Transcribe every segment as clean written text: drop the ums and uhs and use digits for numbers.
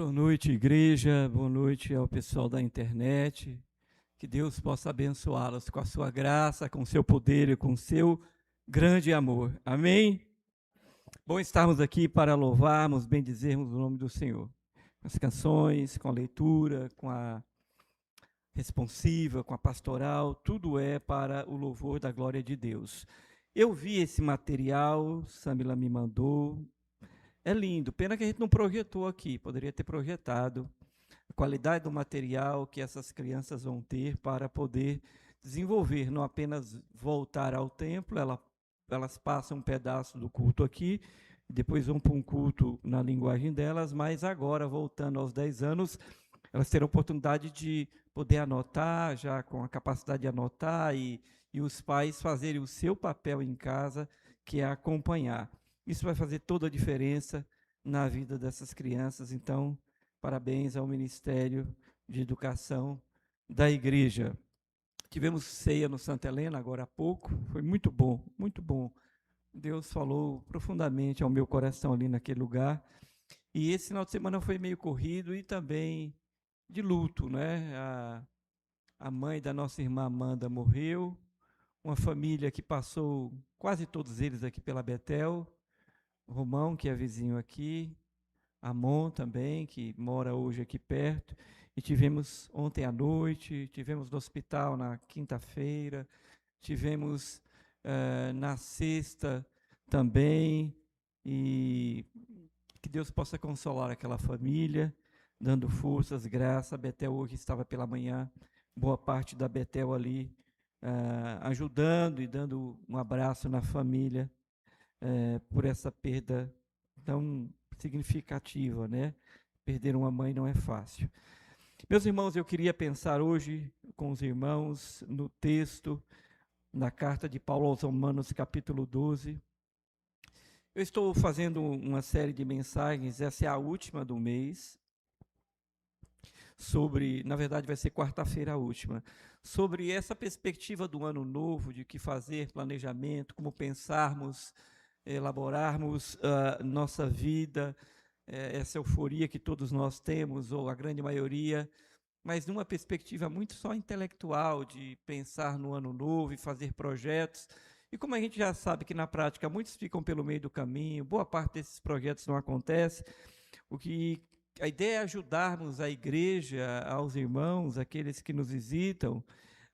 Boa noite, igreja. Boa noite ao pessoal da internet. Que Deus possa abençoá-los com a sua graça, com o seu poder e com o seu grande amor. Amém? Bom estarmos aqui para louvarmos, bendizermos o nome do Senhor. Com as canções, com a leitura, com a responsiva, com a pastoral, tudo é para o louvor da glória de Deus. Eu vi esse material, Samila me mandou. É lindo, pena que a gente não projetou aqui, poderia ter projetado a qualidade do material que essas crianças vão ter para poder desenvolver, não apenas voltar ao templo, elas passam um pedaço do culto aqui, depois vão para um culto na linguagem delas, mas agora, voltando aos 10 anos, elas terão oportunidade de poder anotar, já com a capacidade de anotar, e os pais fazerem o seu papel em casa, que é acompanhar. Isso vai fazer toda a diferença na vida dessas crianças. Então, parabéns ao Ministério de Educação da Igreja. Tivemos ceia no Santa Helena agora há pouco, foi muito bom, muito bom. Deus falou profundamente ao meu coração ali naquele lugar. E esse final de semana foi meio corrido e também de luto, né? A mãe da nossa irmã Amanda morreu, uma família que passou, quase todos eles aqui pela Betel, Romão, que é vizinho aqui, Amon também, que mora hoje aqui perto, e tivemos ontem à noite, tivemos no hospital na quinta-feira, tivemos na sexta também, e que Deus possa consolar aquela família, dando forças, graça. A Betel hoje estava pela manhã, boa parte da Betel ali, ajudando e dando um abraço na família, por essa perda tão significativa, né? Perder uma mãe não é fácil. Meus irmãos, eu queria pensar hoje com os irmãos no texto, na carta de Paulo aos Romanos, capítulo 12. Eu estou fazendo uma série de mensagens, essa é a última do mês, na verdade vai ser quarta-feira a última, sobre essa perspectiva do ano novo, de que fazer planejamento, como pensarmos, elaborarmos nossa vida, essa euforia que todos nós temos, ou a grande maioria, mas numa perspectiva muito só intelectual, de pensar no ano novo e fazer projetos. E como a gente já sabe que na prática muitos ficam pelo meio do caminho, boa parte desses projetos não acontece, a ideia é ajudarmos a igreja, aos irmãos, aqueles que nos visitam,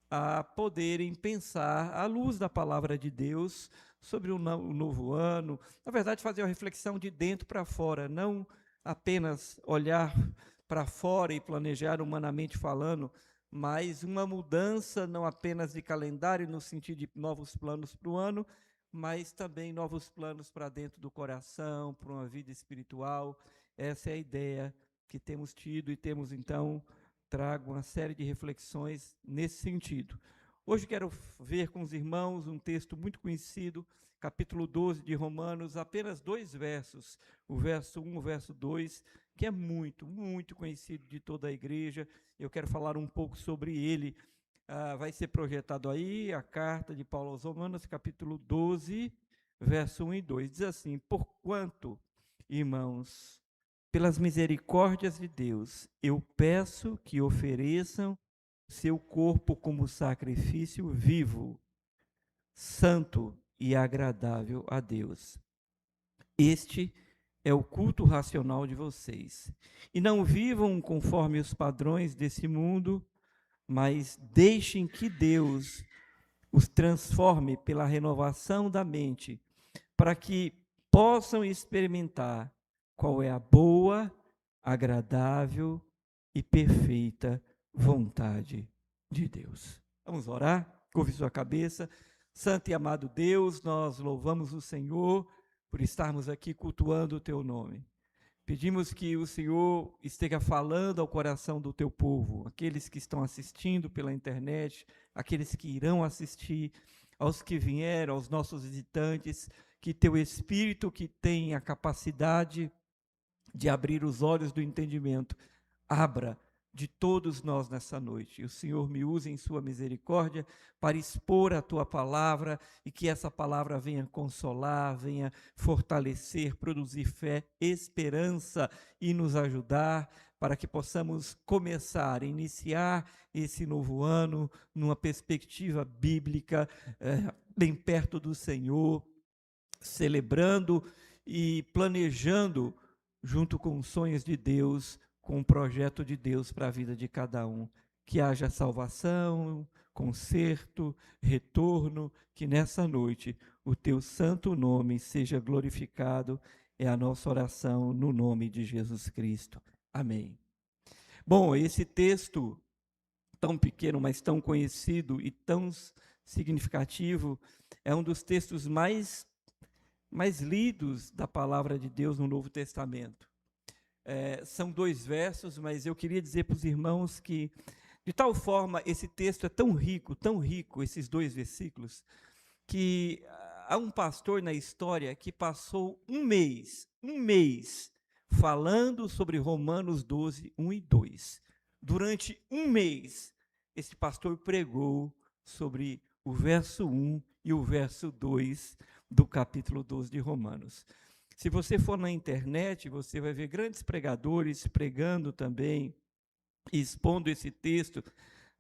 a poderem pensar, à luz da palavra de Deus, sobre o novo ano. Na verdade, fazer uma reflexão de dentro para fora, não apenas olhar para fora e planejar humanamente falando, mas uma mudança não apenas de calendário, no sentido de novos planos para o ano, mas também novos planos para dentro do coração, para uma vida espiritual. Essa é a ideia que temos tido e temos, então, trago uma série de reflexões nesse sentido. Hoje quero ver com os irmãos um texto muito conhecido, capítulo 12 de Romanos, apenas 2 versos, o verso 1 e o verso 2, que é muito, muito conhecido de toda a igreja. Eu quero falar um pouco sobre ele. Vai ser projetado aí a carta de Paulo aos Romanos, capítulo 12, verso 1 e 2. Diz assim: porquanto, irmãos, pelas misericórdias de Deus, eu peço que ofereçam seu corpo como sacrifício vivo, santo e agradável a Deus. Este é o culto racional de vocês. E não vivam conforme os padrões desse mundo, mas deixem que Deus os transforme pela renovação da mente, para que possam experimentar qual é a boa, agradável e perfeita vontade de Deus. Vamos orar? Curve sua cabeça. Santo e amado Deus, nós louvamos o Senhor por estarmos aqui cultuando o teu nome. Pedimos que o Senhor esteja falando ao coração do teu povo, aqueles que estão assistindo pela internet, aqueles que irão assistir, aos que vieram, aos nossos visitantes, que teu Espírito, que tem a capacidade de abrir os olhos do entendimento, abra de todos nós nessa noite. E o Senhor me use em sua misericórdia para expor a tua palavra e que essa palavra venha consolar, venha fortalecer, produzir fé, esperança e nos ajudar para que possamos começar, iniciar esse novo ano numa perspectiva bíblica, bem perto do Senhor, celebrando e planejando, junto com os sonhos de Deus, com o projeto de Deus para a vida de cada um. Que haja salvação, conserto, retorno, que nessa noite o teu santo nome seja glorificado. É a nossa oração no nome de Jesus Cristo. Amém. Bom, esse texto tão pequeno, mas tão conhecido e tão significativo, é um dos textos mais lidos da palavra de Deus no Novo Testamento. São 2 versos, mas eu queria dizer para os irmãos que, de tal forma, esse texto é tão rico, esses 2 versículos, que há um pastor na história que passou um mês, falando sobre Romanos 12, 1 e 2. Durante um mês, esse pastor pregou sobre o verso 1 e o verso 2 do capítulo 12 de Romanos. Se você for na internet, você vai ver grandes pregadores pregando também, expondo esse texto,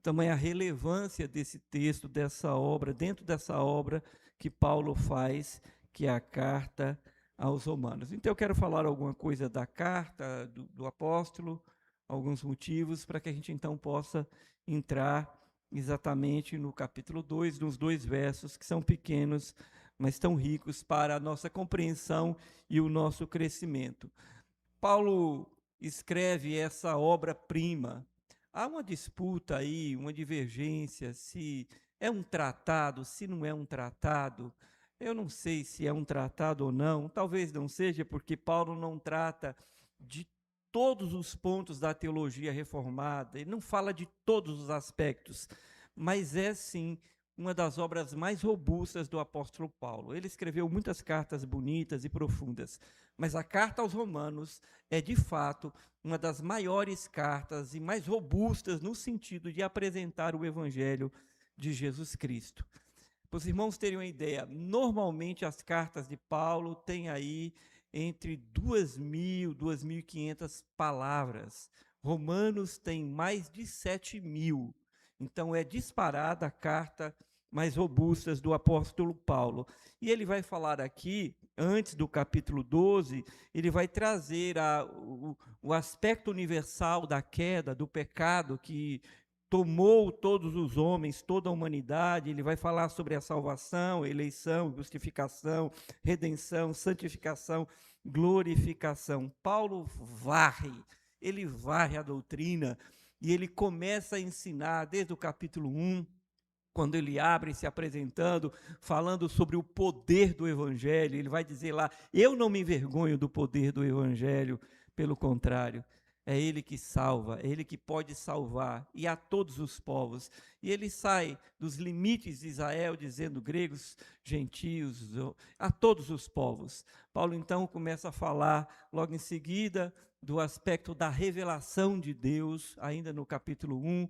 também a relevância desse texto, dessa obra, dentro dessa obra que Paulo faz, que é a carta aos Romanos. Então eu quero falar alguma coisa da carta do apóstolo, alguns motivos para que a gente então possa entrar exatamente no capítulo 2, nos 2 versos que são pequenos, mas tão ricos para a nossa compreensão e o nosso crescimento. Paulo escreve essa obra-prima. Há uma disputa aí, uma divergência, se é um tratado, se não é um tratado. Eu não sei se é um tratado ou não, talvez não seja, porque Paulo não trata de todos os pontos da teologia reformada, ele não fala de todos os aspectos, mas é sim uma das obras mais robustas do apóstolo Paulo. Ele escreveu muitas cartas bonitas e profundas, mas a carta aos Romanos é, de fato, uma das maiores cartas e mais robustas no sentido de apresentar o evangelho de Jesus Cristo. Para os irmãos terem uma ideia, normalmente as cartas de Paulo têm aí entre 2.000, 2.500 palavras. Romanos tem mais de 7.000. Então é disparada a carta mais robustas do apóstolo Paulo. E ele vai falar aqui, antes do capítulo 12, ele vai trazer o aspecto universal da queda, do pecado que tomou todos os homens, toda a humanidade. Ele vai falar sobre a salvação, eleição, justificação, redenção, santificação, glorificação. Paulo ele varre a doutrina e ele começa a ensinar desde o capítulo 1, quando ele abre se apresentando, falando sobre o poder do evangelho. Ele vai dizer lá: eu não me envergonho do poder do evangelho, pelo contrário, é ele que salva, é ele que pode salvar, e a todos os povos. E ele sai dos limites de Israel, dizendo gregos, gentios, a todos os povos. Paulo então começa a falar, logo em seguida, do aspecto da revelação de Deus, ainda no capítulo 1,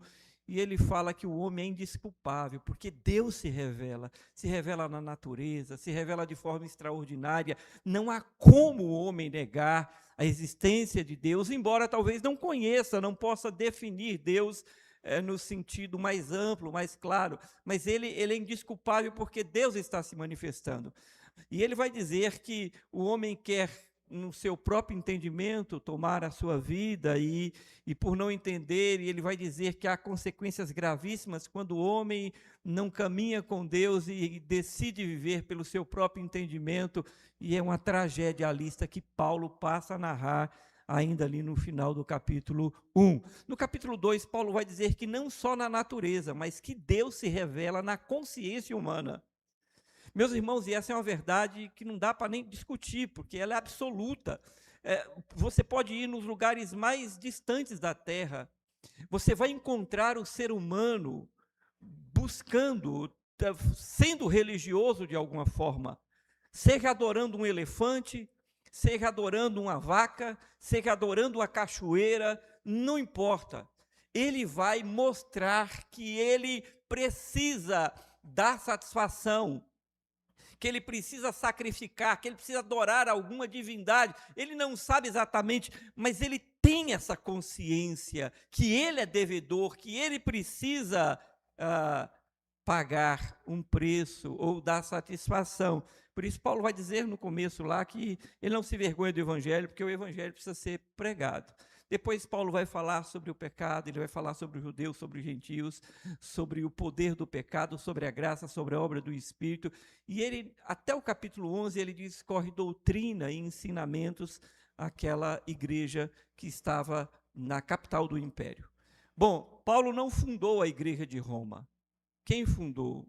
e ele fala que o homem é indesculpável, porque Deus se revela na natureza, se revela de forma extraordinária. Não há como o homem negar a existência de Deus, embora talvez não conheça, não possa definir Deus no sentido mais amplo, mais claro, mas ele é indesculpável porque Deus está se manifestando. E ele vai dizer que o homem quer, no seu próprio entendimento, tomar a sua vida e por não entender, e ele vai dizer que há consequências gravíssimas quando o homem não caminha com Deus e decide viver pelo seu próprio entendimento, e é uma tragédia a lista que Paulo passa a narrar ainda ali no final do capítulo 1. No capítulo 2, Paulo vai dizer que não só na natureza, mas que Deus se revela na consciência humana. Meus irmãos, e essa é uma verdade que não dá para nem discutir, porque ela é absoluta. Você pode ir nos lugares mais distantes da Terra, você vai encontrar o ser humano buscando, sendo religioso de alguma forma, seja adorando um elefante, seja adorando uma vaca, seja adorando uma cachoeira, não importa. ele vai mostrar que ele precisa dar satisfação, que ele precisa sacrificar, que ele precisa adorar alguma divindade. Ele não sabe exatamente, mas ele tem essa consciência que ele é devedor, que ele precisa pagar um preço ou dar satisfação. Por isso Paulo vai dizer no começo lá que ele não se vergonha do evangelho, porque o evangelho precisa ser pregado. Depois Paulo vai falar sobre o pecado, ele vai falar sobre os judeus, sobre os gentios, sobre o poder do pecado, sobre a graça, sobre a obra do Espírito. E ele, até o capítulo 11, ele discorre doutrina e ensinamentos àquela igreja que estava na capital do império. Bom, Paulo não fundou a igreja de Roma. Quem fundou?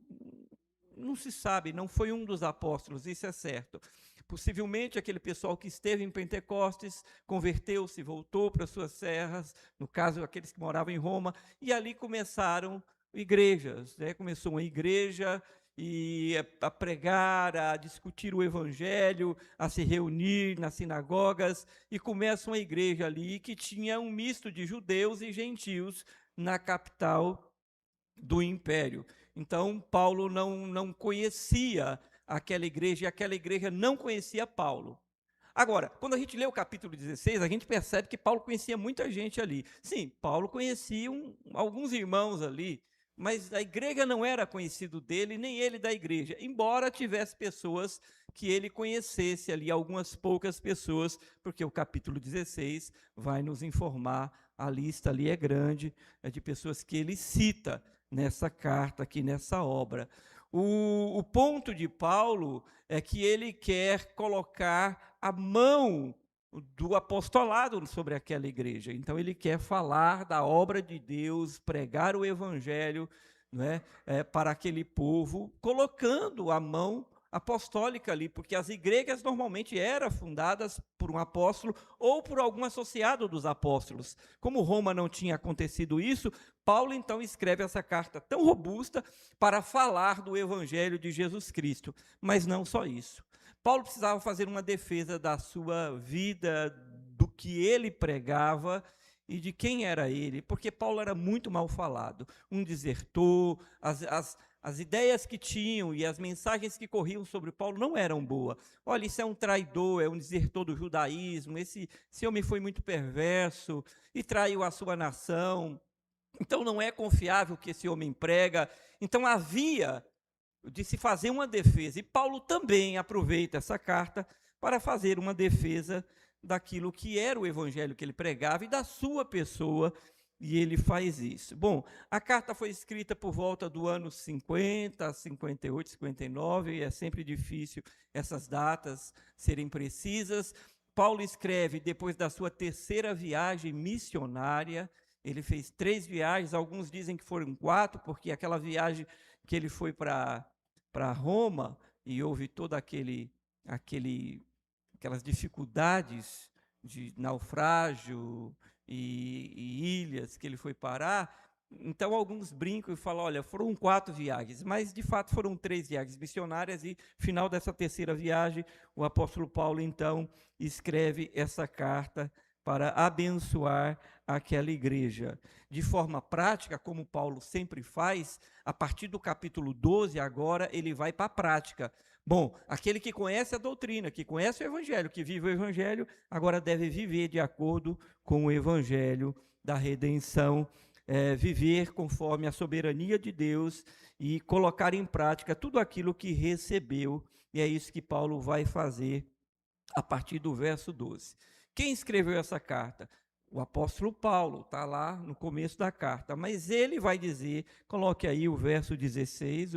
Não se sabe, não foi um dos apóstolos, isso é certo. Possivelmente aquele pessoal que esteve em Pentecostes, converteu-se, voltou para suas serras, no caso aqueles que moravam em Roma, e ali começaram igrejas, né? Começou uma igreja a pregar, a discutir o evangelho, a se reunir nas sinagogas, e começa uma igreja ali que tinha um misto de judeus e gentios na capital do império. Então, Paulo não conhecia aquela igreja, e aquela igreja não conhecia Paulo. Agora, quando a gente lê o capítulo 16, a gente percebe que Paulo conhecia muita gente ali. Sim, Paulo conhecia alguns irmãos ali, mas a igreja não era conhecido dele, nem ele da igreja, embora tivesse pessoas que ele conhecesse ali, algumas poucas pessoas, porque o capítulo 16 vai nos informar, a lista ali é grande, é de pessoas que ele cita nessa carta aqui, nessa obra. O ponto de Paulo é que ele quer colocar a mão do apostolado sobre aquela igreja. Então, ele quer falar da obra de Deus, pregar o evangelho, né, para aquele povo, colocando a mão apostólica ali, porque as igrejas normalmente eram fundadas por um apóstolo ou por algum associado dos apóstolos. Como Roma não tinha acontecido isso, Paulo então escreve essa carta tão robusta para falar do evangelho de Jesus Cristo. Mas não só isso. Paulo precisava fazer uma defesa da sua vida, do que ele pregava e de quem era ele, porque Paulo era muito mal falado, um desertor, as ideias que tinham e as mensagens que corriam sobre Paulo não eram boas. Olha, isso é um traidor, é um desertor do judaísmo, esse homem foi muito perverso e traiu a sua nação, então não é confiável o que esse homem prega. Então havia de se fazer uma defesa, e Paulo também aproveita essa carta para fazer uma defesa daquilo que era o evangelho que ele pregava e da sua pessoa, e ele faz isso. Bom, a carta foi escrita por volta do ano 50, 58, 59, e é sempre difícil essas datas serem precisas. Paulo escreve depois da sua terceira viagem missionária. Ele fez 3 viagens, alguns dizem que foram 4, porque aquela viagem que ele foi para Roma e houve toda aquelas dificuldades de naufrágio e ilhas que ele foi parar. Então, alguns brincam e falam, olha, foram 4 viagens, mas, de fato, foram 3 viagens missionárias, e, final dessa terceira viagem, o apóstolo Paulo, então, escreve essa carta para abençoar aquela igreja. De forma prática, como Paulo sempre faz, a partir do capítulo 12, agora, ele vai para a prática. Bom, aquele que conhece a doutrina, que conhece o evangelho, que vive o evangelho, agora deve viver de acordo com o evangelho da redenção, viver conforme a soberania de Deus e colocar em prática tudo aquilo que recebeu, e é isso que Paulo vai fazer a partir do verso 12. Quem escreveu essa carta? O apóstolo Paulo, está lá no começo da carta, mas ele vai dizer, coloque aí o verso 16,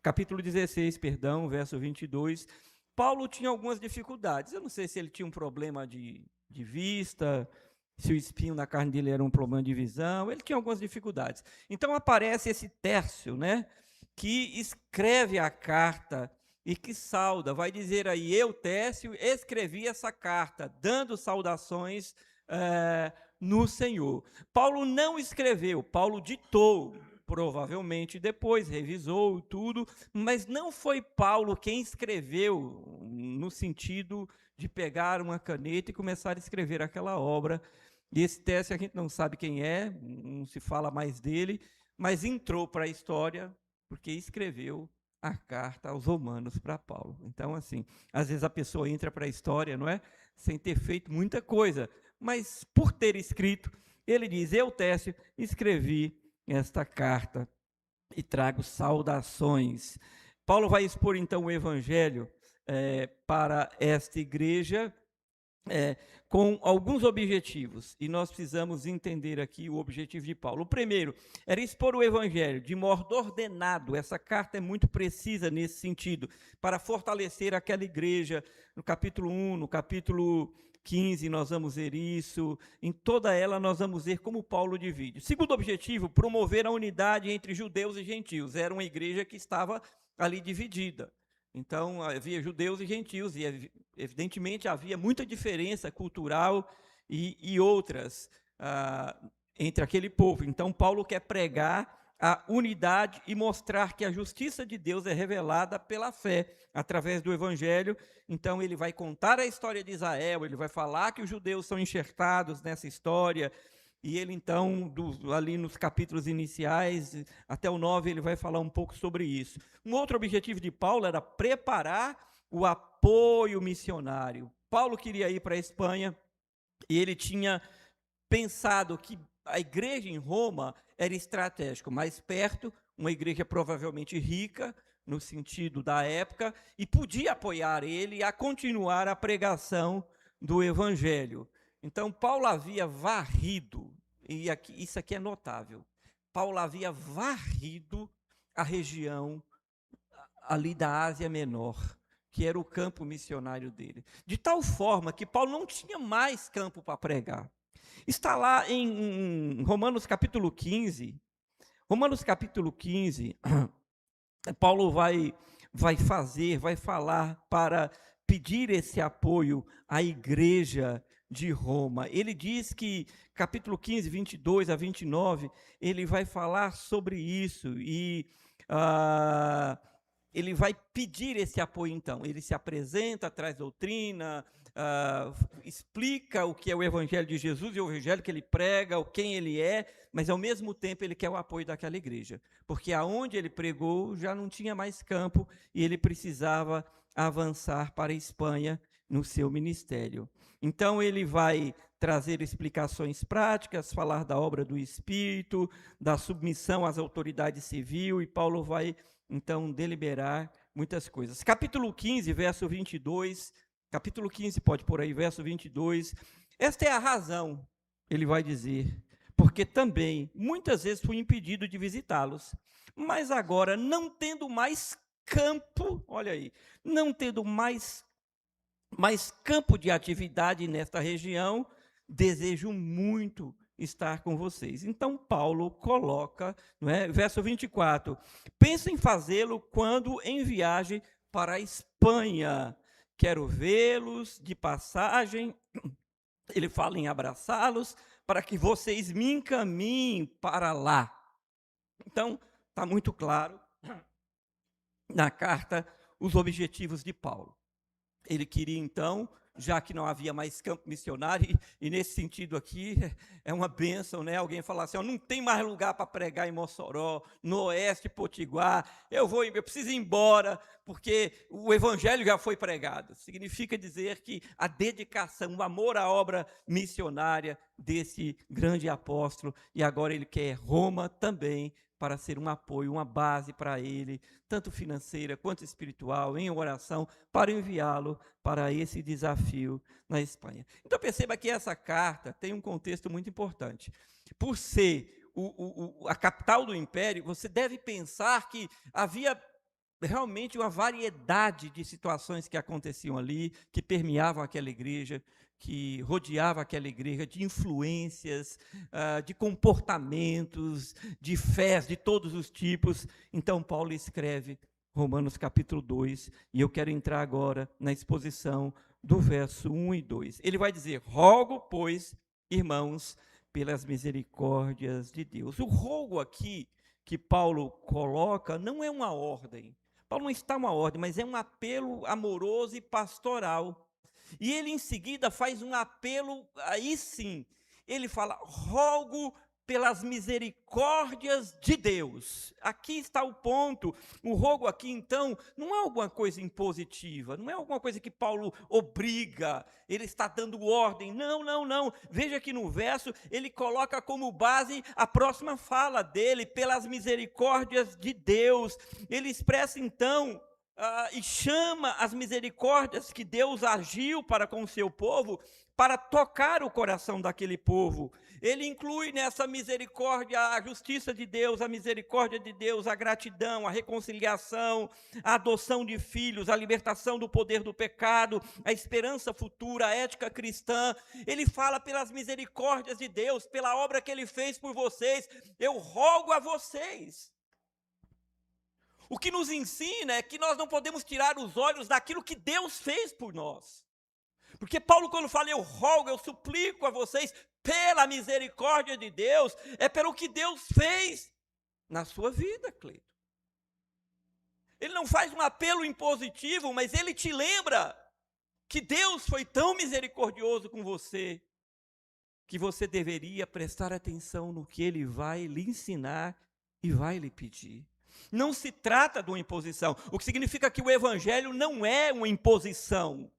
capítulo 16, perdão, verso 22, Paulo tinha algumas dificuldades. Eu não sei se ele tinha um problema de vista, se o espinho na carne dele era um problema de visão, ele tinha algumas dificuldades. Então aparece esse Tércio, né, que escreve a carta e que sauda, vai dizer aí, eu, Tércio, escrevi essa carta, dando saudações no Senhor. Paulo não escreveu, Paulo ditou, provavelmente depois, revisou tudo, mas não foi Paulo quem escreveu, no sentido de pegar uma caneta e começar a escrever aquela obra. E esse Técio a gente não sabe quem é, não se fala mais dele, mas entrou para a história porque escreveu a carta aos Romanos para Paulo. Então, assim, às vezes a pessoa entra para a história, não é? Sem ter feito muita coisa, mas por ter escrito, ele diz: eu, Técio, escrevi esta carta e trago saudações. Paulo vai expor então o evangelho para esta igreja com alguns objetivos, e nós precisamos entender aqui o objetivo de Paulo. O primeiro era expor o evangelho de modo ordenado. Essa carta é muito precisa nesse sentido, para fortalecer aquela igreja. No capítulo 1, no capítulo 15, nós vamos ver isso. Em toda ela, nós vamos ver como Paulo divide. Segundo objetivo, promover a unidade entre judeus e gentios. Era uma igreja que estava ali dividida. Então, havia judeus e gentios, e evidentemente havia muita diferença cultural e outras entre aquele povo. Então, Paulo quer pregar a unidade e mostrar que a justiça de Deus é revelada pela fé, através do evangelho. Então, ele vai contar a história de Israel, ele vai falar que os judeus são enxertados nessa história, e ele, então, ali nos capítulos iniciais, até o 9, ele vai falar um pouco sobre isso. Um outro objetivo de Paulo era preparar o apoio missionário. Paulo queria ir para a Espanha, e ele tinha pensado que a igreja em Roma era estratégico, mais perto, uma igreja provavelmente rica, no sentido da época, e podia apoiar ele a continuar a pregação do evangelho. Então, Paulo havia varrido, e isso aqui é notável, Paulo havia varrido a região ali da Ásia Menor, que era o campo missionário dele. De tal forma que Paulo não tinha mais campo para pregar. Está lá em Romanos capítulo 15. Romanos capítulo 15, Paulo vai falar para pedir esse apoio à igreja de Roma. Ele diz que, capítulo 15, 22 a 29, ele vai falar sobre isso e ele vai pedir esse apoio, então. Ele se apresenta, traz doutrina, explica o que é o evangelho de Jesus e o evangelho que ele prega, quem ele é, mas ao mesmo tempo ele quer o apoio daquela igreja, porque aonde ele pregou já não tinha mais campo e ele precisava avançar para a Espanha no seu ministério. Então ele vai trazer explicações práticas, falar da obra do Espírito, da submissão às autoridades civis, e Paulo vai então deliberar muitas coisas. Capítulo 15, verso 22, capítulo 15, pode pôr aí, verso 22, esta é a razão, ele vai dizer, porque também muitas vezes fui impedido de visitá-los, mas agora, não tendo mais campo, olha aí, não tendo mais campo de atividade nesta região, desejo muito estar com vocês. Então, Paulo coloca, não é? Verso 24, penso em fazê-lo quando em viagem para a Espanha, quero vê-los de passagem, ele fala em abraçá-los, para que vocês me encaminhem para lá. Então, está muito claro na carta os objetivos de Paulo. Ele queria, então, já que não havia mais campo missionário, e nesse sentido aqui, é uma bênção, né? Alguém falar assim, não tem mais lugar para pregar em Mossoró, no Oeste Potiguar, eu preciso ir embora, porque o evangelho já foi pregado. Significa dizer que a dedicação, o amor à obra missionária desse grande apóstolo, e agora ele quer Roma também, para ser um apoio, uma base para ele, tanto financeira quanto espiritual, em oração, para enviá-lo para esse desafio na Espanha. Então perceba que essa carta tem um contexto muito importante. Por ser a capital do império, você deve pensar que havia realmente uma variedade de situações que aconteciam ali, que permeavam aquela igreja, que rodeava aquela igreja, de influências, de comportamentos, de fés de todos os tipos. Então, Paulo escreve Romanos capítulo 2, e eu quero entrar agora na exposição do verso 1 e 2. Ele vai dizer, rogo, pois, irmãos, pelas misericórdias de Deus. O rogo aqui que Paulo coloca não é uma ordem. Paulo não está uma ordem, mas é um apelo amoroso e pastoral. E ele, em seguida, faz um apelo, aí sim, ele fala, rogo pelas misericórdias de Deus. Aqui está o ponto. O rogo aqui, então, não é alguma coisa impositiva, não é alguma coisa que Paulo obriga, ele está dando ordem. Não, não, não. Veja que no verso, ele coloca como base a próxima fala dele, pelas misericórdias de Deus. Ele expressa, então, e chama as misericórdias que Deus agiu para com o seu povo, para tocar o coração daquele povo. Ele inclui nessa misericórdia a justiça de Deus, a misericórdia de Deus, a gratidão, a reconciliação, a adoção de filhos, a libertação do poder do pecado, a esperança futura, a ética cristã. Ele fala pelas misericórdias de Deus, pela obra que ele fez por vocês. Eu rogo a vocês. O que nos ensina é que nós não podemos tirar os olhos daquilo que Deus fez por nós. Porque Paulo, quando fala eu rogo, eu suplico a vocês, pela misericórdia de Deus, é pelo que Deus fez na sua vida, Cleito. Ele não faz um apelo impositivo, mas ele te lembra que Deus foi tão misericordioso com você, que você deveria prestar atenção no que ele vai lhe ensinar e vai lhe pedir. Não se trata de uma imposição, o que significa que o evangelho não é uma imposição.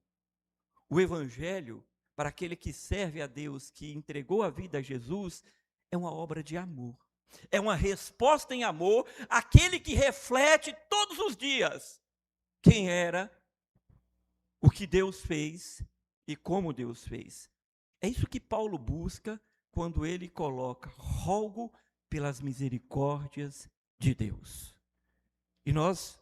O evangelho, para aquele que serve a Deus, que entregou a vida a Jesus, é uma obra de amor. É uma resposta em amor àquele que reflete todos os dias quem era, o que Deus fez e como Deus fez. É isso que Paulo busca quando ele coloca, rogo pelas misericórdias de Deus. E nós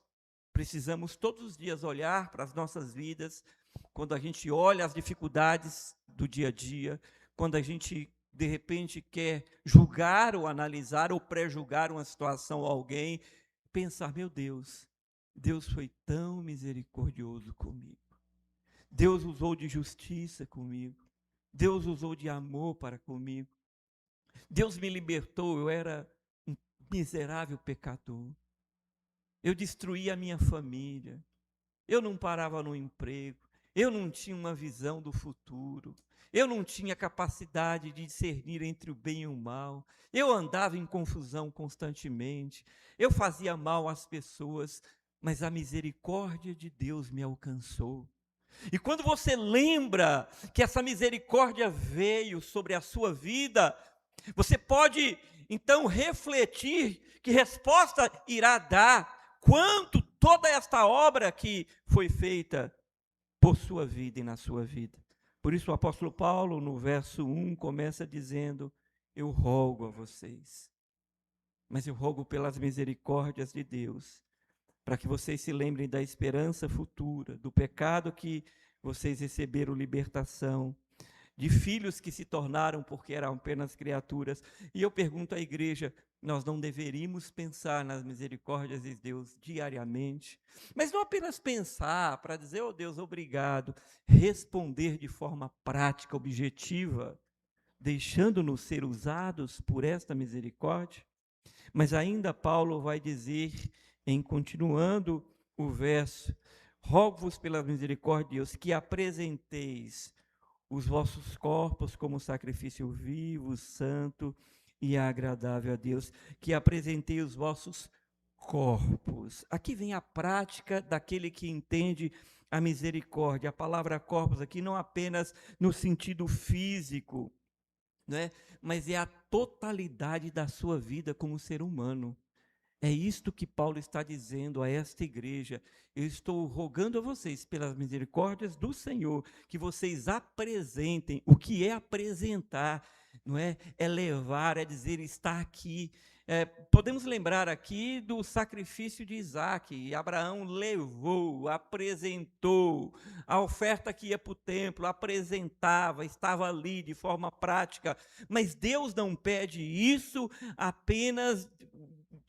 precisamos todos os dias olhar para as nossas vidas, quando a gente olha as dificuldades do dia a dia, quando a gente, de repente, quer julgar ou analisar ou pré-julgar uma situação ou alguém, pensar, meu Deus, Deus foi tão misericordioso comigo. Deus usou de justiça comigo. Deus usou de amor para comigo. Deus me libertou, eu era um miserável pecador. Eu destruí a minha família. Eu não parava no emprego. Eu não tinha uma visão do futuro. Eu não tinha capacidade de discernir entre o bem e o mal. Eu andava em confusão constantemente. Eu fazia mal às pessoas, mas a misericórdia de Deus me alcançou. E quando você lembra que essa misericórdia veio sobre a sua vida, você pode então refletir que resposta irá dar quanto toda esta obra que foi feita por sua vida e na sua vida. Por isso o apóstolo Paulo, no verso 1, começa dizendo, eu rogo a vocês, mas eu rogo pelas misericórdias de Deus, para que vocês se lembrem da esperança futura, do pecado que vocês receberam libertação, de filhos que se tornaram porque eram apenas criaturas. E eu pergunto à igreja, nós não deveríamos pensar nas misericórdias de Deus diariamente, mas não apenas pensar para dizer, oh Deus, obrigado, responder de forma prática, objetiva, deixando-nos ser usados por esta misericórdia. Mas ainda Paulo vai dizer, em continuando o verso, rogo-vos pela misericórdia de Deus, que apresenteis os vossos corpos como sacrifício vivo, santo e agradável a Deus, que apresentei os vossos corpos. Aqui vem a prática daquele que entende a misericórdia. A palavra corpos aqui não apenas no sentido físico, né? Mas é a totalidade da sua vida como ser humano. É isto que Paulo está dizendo a esta igreja. Eu estou rogando a vocês, pelas misericórdias do Senhor, que vocês apresentem. O que é apresentar? Não é? É levar, é dizer, está aqui. Podemos lembrar aqui do sacrifício de Isaac. E Abraão levou, apresentou a oferta que ia para o templo, apresentava, estava ali de forma prática. Mas Deus não pede isso apenas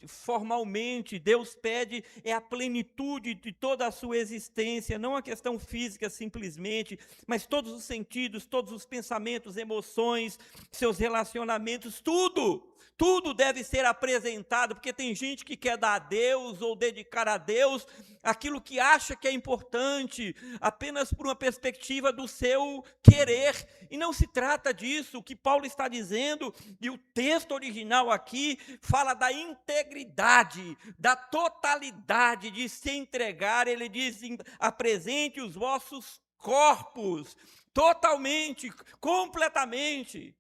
formalmente. Deus pede a plenitude de toda a sua existência, não a questão física simplesmente, mas todos os sentidos, todos os pensamentos, emoções, seus relacionamentos, tudo. tudo deve ser apresentado, porque tem gente que quer dar a Deus ou dedicar a Deus aquilo que acha que é importante, apenas por uma perspectiva do seu querer, e não se trata disso. O que Paulo está dizendo, e o texto original aqui, fala da integridade, da totalidade de se entregar. Ele diz: apresente os vossos corpos, totalmente, completamente.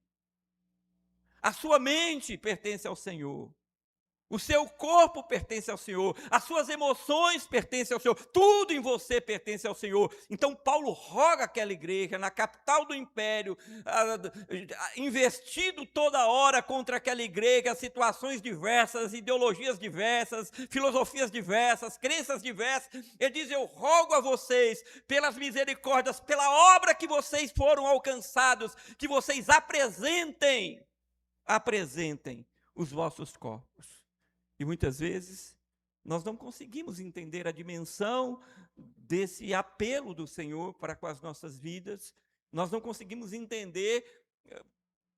A sua mente pertence ao Senhor. O seu corpo pertence ao Senhor, as suas emoções pertencem ao Senhor, tudo em você pertence ao Senhor. Então Paulo roga àquela igreja, na capital do império, investido toda hora contra aquela igreja, situações diversas, ideologias diversas, filosofias diversas, crenças diversas. Ele diz: eu rogo a vocês, pelas misericórdias, pela obra que vocês foram alcançados, que vocês apresentem os vossos corpos. E muitas vezes nós não conseguimos entender a dimensão desse apelo do Senhor para com as nossas vidas. Nós não conseguimos entender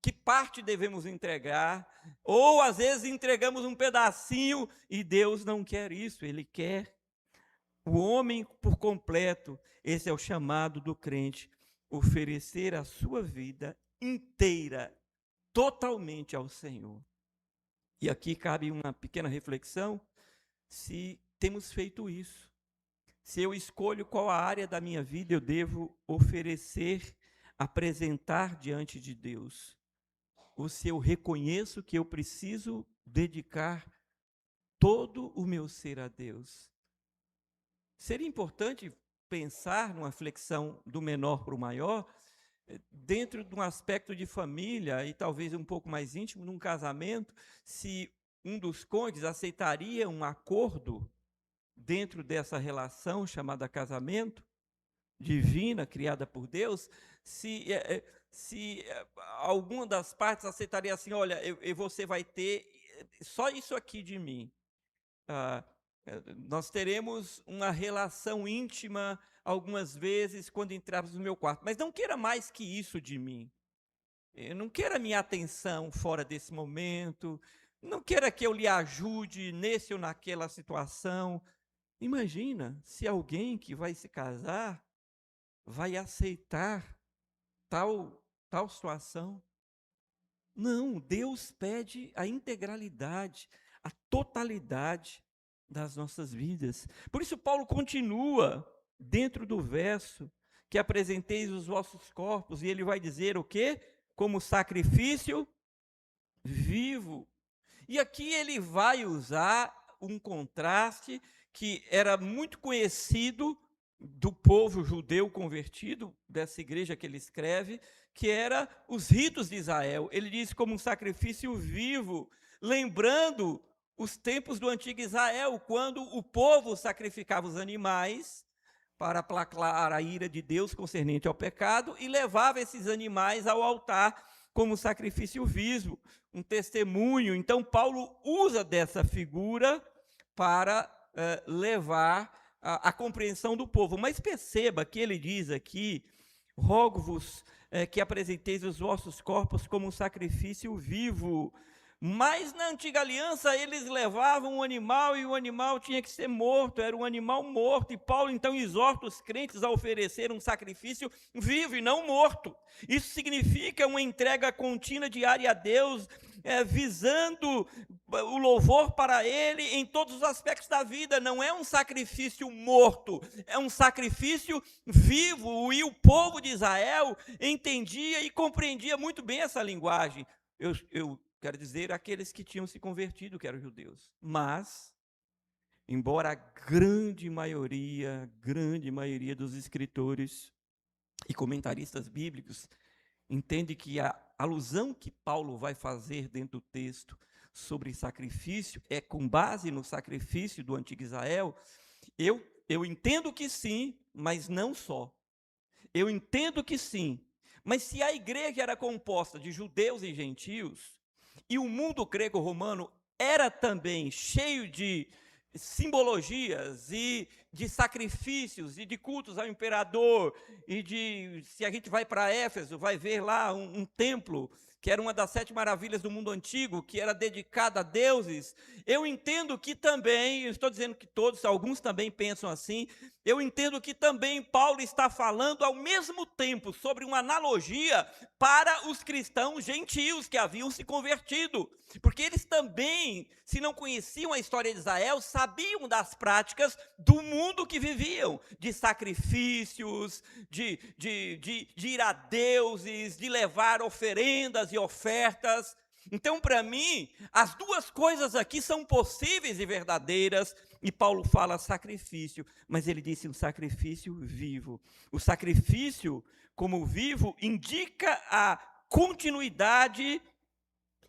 que parte devemos entregar, ou às vezes entregamos um pedacinho e Deus não quer isso, Ele quer o homem por completo. Esse é o chamado do crente, oferecer a sua vida inteira, totalmente ao Senhor. E aqui cabe uma pequena reflexão, se temos feito isso. Se eu escolho qual a área da minha vida eu devo oferecer, apresentar diante de Deus. Ou se eu reconheço que eu preciso dedicar todo o meu ser a Deus. Seria importante pensar numa flexão do menor para o maior, dentro de um aspecto de família e talvez um pouco mais íntimo, num casamento, se um dos cônjuges aceitaria um acordo dentro dessa relação chamada casamento, divina, criada por Deus, se alguma das partes aceitaria assim: olha, você vai ter só isso aqui de mim. Nós teremos uma relação íntima algumas vezes quando entrarmos no meu quarto, mas não queira mais que isso de mim. Não queira minha atenção fora desse momento, não queira que eu lhe ajude nesse ou naquela situação. Imagina se alguém que vai se casar vai aceitar tal situação. Não, Deus pede a integralidade, a totalidade das nossas vidas. Por isso Paulo continua dentro do verso, que apresenteis os vossos corpos, e ele vai dizer o quê? Como sacrifício vivo. E aqui ele vai usar um contraste que era muito conhecido do povo judeu convertido, dessa igreja que ele escreve, que era os ritos de Israel. Ele diz como um sacrifício vivo, lembrando os tempos do antigo Israel, quando o povo sacrificava os animais para aplacar a ira de Deus concernente ao pecado e levava esses animais ao altar como sacrifício vivo, um testemunho. Então Paulo usa dessa figura para levar a compreensão do povo. Mas perceba que ele diz aqui: rogo-vos que apresenteis os vossos corpos como um sacrifício vivo. Mas na antiga aliança eles levavam um animal e o animal tinha que ser morto, era um animal morto. E Paulo então exorta os crentes a oferecer um sacrifício vivo e não morto. Isso significa uma entrega contínua, diária a Deus, visando o louvor para Ele em todos os aspectos da vida. Não é um sacrifício morto, é um sacrifício vivo. E o povo de Israel entendia e compreendia muito bem essa linguagem. Eu quero dizer, aqueles que tinham se convertido, que eram judeus. Mas, embora a grande maioria dos escritores e comentaristas bíblicos entende que a alusão que Paulo vai fazer dentro do texto sobre sacrifício é com base no sacrifício do antigo Israel, eu entendo que sim, mas não só. Eu entendo que sim, mas se a igreja era composta de judeus e gentios, e o mundo grego-romano era também cheio de simbologias e de sacrifícios e de cultos ao imperador, se a gente vai para Éfeso, vai ver lá um templo que era uma das 7 maravilhas do mundo antigo, que era dedicada a deuses, eu entendo que também, eu estou dizendo que todos, alguns também pensam assim, eu entendo que também Paulo está falando ao mesmo tempo sobre uma analogia para os cristãos gentios que haviam se convertido, porque eles também, se não conheciam a história de Israel, sabiam das práticas do mundo que viviam, de sacrifícios, de ir a deuses, de levar oferendas e ofertas. Então, para mim, as duas coisas aqui são possíveis e verdadeiras, e Paulo fala sacrifício, mas ele disse um sacrifício vivo. O sacrifício, como vivo, indica a continuidade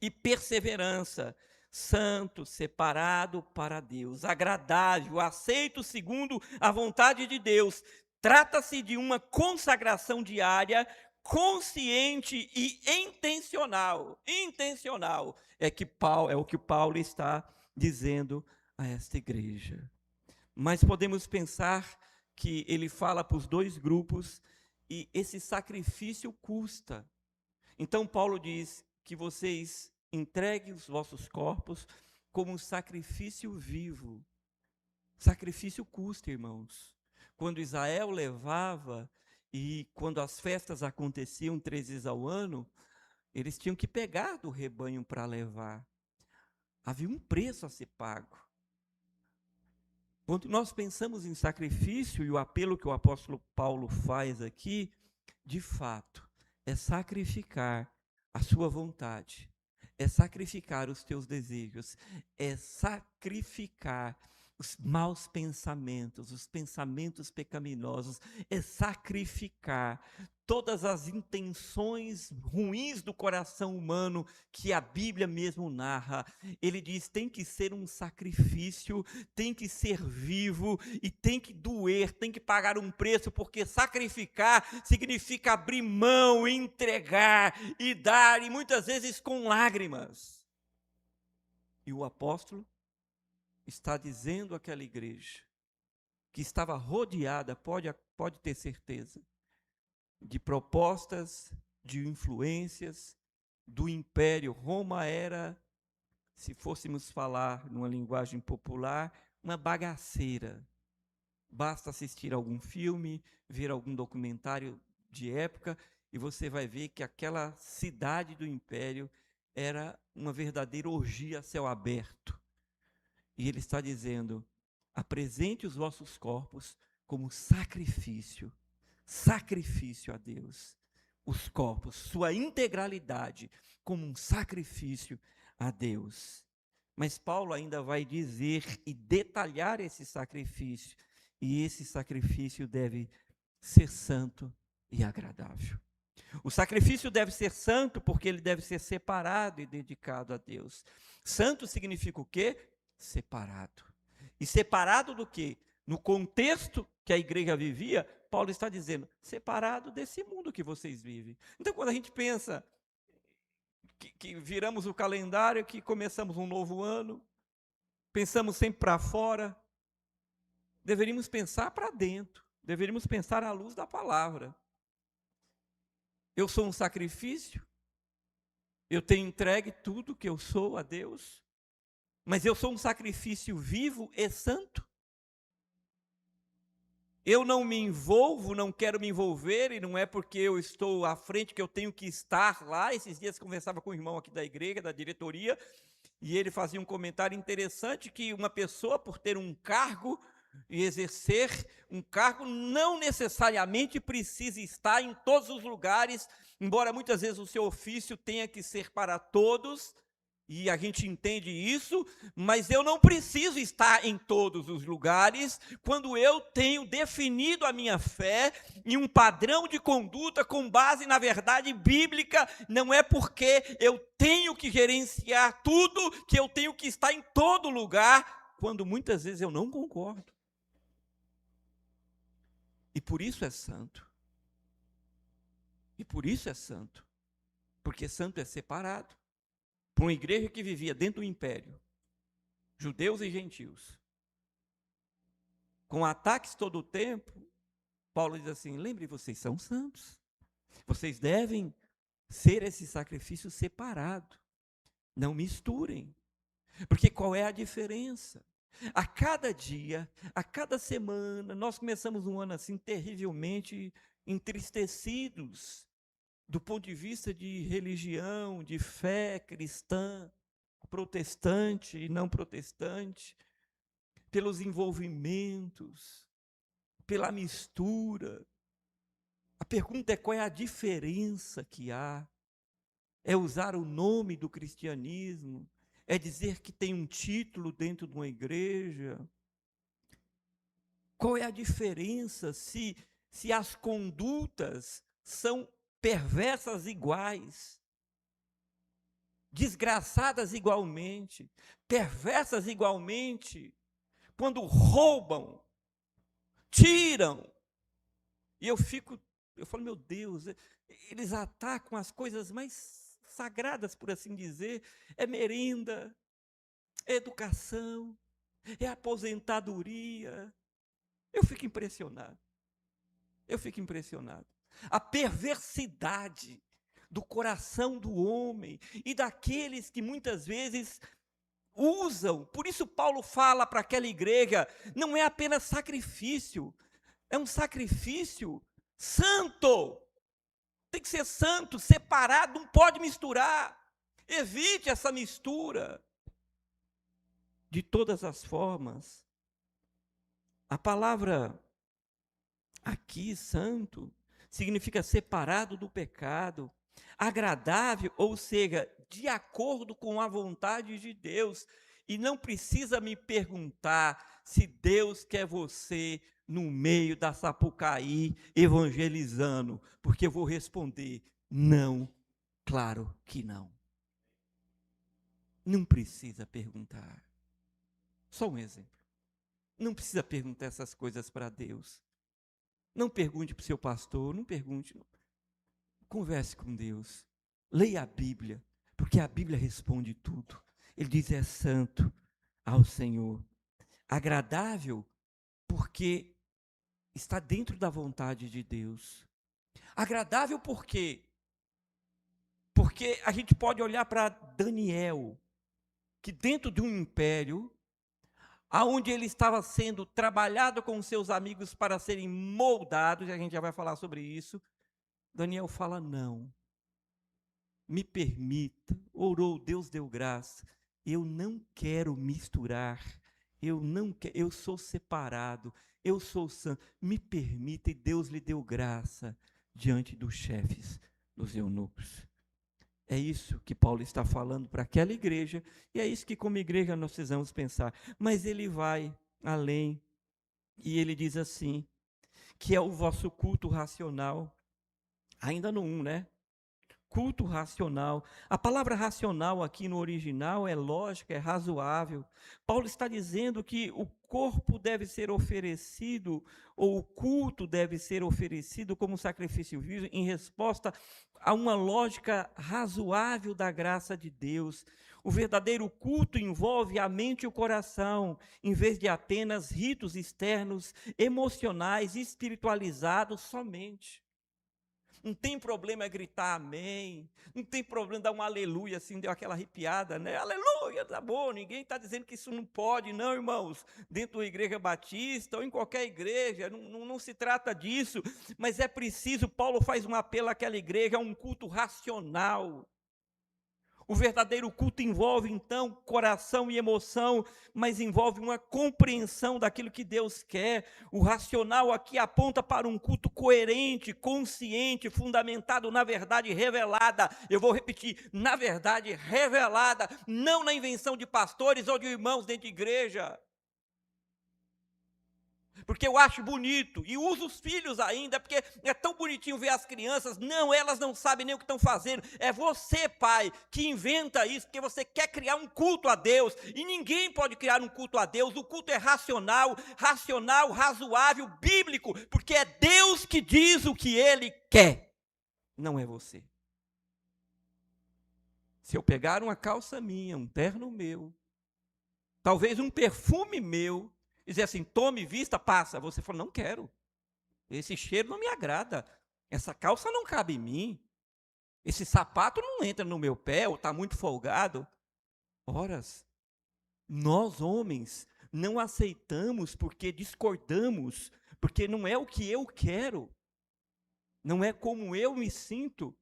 e perseverança, santo, separado para Deus, agradável, aceito segundo a vontade de Deus. Trata-se de uma consagração diária, consciente e intencional. Intencional é o que Paulo está dizendo a esta igreja. Mas podemos pensar que ele fala para os dois grupos e esse sacrifício custa. Então Paulo diz que vocês entreguem os vossos corpos como um sacrifício vivo. Sacrifício custa, irmãos. Quando Israel levava e quando as festas aconteciam 3 vezes ao ano, eles tinham que pegar do rebanho para levar. Havia um preço a ser pago. Quando nós pensamos em sacrifício, e o apelo que o apóstolo Paulo faz aqui, de fato, é sacrificar a sua vontade, é sacrificar os teus desejos, é sacrificar os maus pensamentos, os pensamentos pecaminosos, é sacrificar todas as intenções ruins do coração humano que a Bíblia mesmo narra. Ele diz, tem que ser um sacrifício, tem que ser vivo e tem que doer, tem que pagar um preço, porque sacrificar significa abrir mão, entregar e dar, e muitas vezes com lágrimas. E o apóstolo está dizendo àquela igreja, que estava rodeada, pode ter certeza, de propostas, de influências do império. Roma era, se fôssemos falar numa linguagem popular, uma bagaceira. Basta assistir algum filme, ver algum documentário de época, e você vai ver que aquela cidade do império era uma verdadeira orgia a céu aberto. E ele está dizendo, apresente os vossos corpos como sacrifício a Deus. Os corpos, sua integralidade, como um sacrifício a Deus. Mas Paulo ainda vai dizer e detalhar esse sacrifício, e esse sacrifício deve ser santo e agradável. O sacrifício deve ser santo porque ele deve ser separado e dedicado a Deus. Santo significa o quê? Separado. E separado do quê? No contexto que a igreja vivia, Paulo está dizendo, separado desse mundo que vocês vivem. Então, quando a gente pensa que viramos o calendário, que começamos um novo ano, pensamos sempre para fora, deveríamos pensar para dentro, deveríamos pensar à luz da palavra. Eu sou um sacrifício, eu tenho entregue tudo que eu sou a Deus, mas eu sou um sacrifício vivo e santo. Eu não me envolvo, não quero me envolver, e não é porque eu estou à frente que eu tenho que estar lá. Esses dias conversava com um irmão aqui da igreja, da diretoria, e ele fazia um comentário interessante, que uma pessoa, por ter um cargo e exercer um cargo, não necessariamente precisa estar em todos os lugares, embora muitas vezes o seu ofício tenha que ser para todos, e a gente entende isso, mas eu não preciso estar em todos os lugares, quando eu tenho definido a minha fé em um padrão de conduta com base na verdade bíblica. Não é porque eu tenho que gerenciar tudo, que eu tenho que estar em todo lugar, quando muitas vezes eu não concordo. E por isso é santo. E por isso é santo. Porque santo é separado. Para uma igreja que vivia dentro do império, judeus e gentios, com ataques todo o tempo, Paulo diz assim, lembre, vocês são santos, vocês devem ser esse sacrifício separado. Não misturem. Porque qual é a diferença? A cada dia, a cada semana, nós começamos um ano assim terrivelmente entristecidos do ponto de vista de religião, de fé cristã, protestante e não protestante, pelos envolvimentos, pela mistura. A pergunta é: qual é a diferença que há? É usar o nome do cristianismo? É dizer que tem um título dentro de uma igreja? Qual é a diferença se as condutas são perversas iguais, desgraçadas igualmente, perversas igualmente, quando roubam, tiram? E eu falo, meu Deus, eles atacam as coisas mais sagradas, por assim dizer. É merenda, é educação, é aposentadoria. Eu fico impressionado. A perversidade do coração do homem e daqueles que muitas vezes usam. Por isso Paulo fala para aquela igreja, não é apenas sacrifício, é um sacrifício santo. Tem que ser santo, separado, não pode misturar. Evite essa mistura. De todas as formas, a palavra aqui, santo, significa separado do pecado, agradável, ou seja, de acordo com a vontade de Deus. E não precisa me perguntar se Deus quer você no meio da Sapucaí evangelizando, porque eu vou responder: não, claro que não. Não precisa perguntar. Só um exemplo. Não precisa perguntar essas coisas para Deus. Não pergunte para o seu pastor, não pergunte. Não. Converse com Deus. Leia a Bíblia, porque a Bíblia responde tudo. Ele diz: é santo ao Senhor. Agradável, porque está dentro da vontade de Deus. Agradável por quê? Porque a gente pode olhar para Daniel, que dentro de um império, aonde ele estava sendo trabalhado com seus amigos para serem moldados, a gente já vai falar sobre isso, Daniel fala: não, me permita, orou, Deus deu graça, eu não quero misturar, eu sou separado, eu sou santo, me permita, e Deus lhe deu graça diante dos chefes, dos eunucos. É isso que Paulo está falando para aquela igreja, e é isso que como igreja nós precisamos pensar. Mas ele vai além, e ele diz assim, que é o vosso culto racional, ainda no 1, né? Culto racional. A palavra racional aqui no original é lógica, é razoável. Paulo está dizendo que o corpo deve ser oferecido, ou o culto deve ser oferecido como sacrifício vivo, em resposta a uma lógica razoável da graça de Deus. O verdadeiro culto envolve a mente e o coração, em vez de apenas ritos externos, emocionais, espiritualizados somente. Não tem problema gritar amém, não tem problema dar um aleluia, assim, deu aquela arrepiada, né? Aleluia, tá bom, ninguém está dizendo que isso não pode, não, irmãos. Dentro da igreja batista ou em qualquer igreja, não se trata disso, mas é preciso, Paulo faz um apelo àquela igreja, a um culto racional. O verdadeiro culto envolve, então, coração e emoção, mas envolve uma compreensão daquilo que Deus quer. O racional aqui aponta para um culto coerente, consciente, fundamentado na verdade revelada. Eu vou repetir, na verdade revelada, não na invenção de pastores ou de irmãos dentro de igreja. Porque eu acho bonito, e uso os filhos ainda, porque é tão bonitinho ver as crianças. Não, elas não sabem nem o que estão fazendo. É você, pai, que inventa isso, porque você quer criar um culto a Deus, e ninguém pode criar um culto a Deus. O culto é racional, razoável, bíblico, porque é Deus que diz o que Ele quer, não é você. Se eu pegar uma calça minha, um terno meu, talvez um perfume meu, dizer assim, tome, vista, passa. Você fala: não quero. Esse cheiro não me agrada. Essa calça não cabe em mim. Esse sapato não entra no meu pé, ou está muito folgado. Horas, nós homens não aceitamos porque discordamos, porque não é o que eu quero, não é como eu me sinto,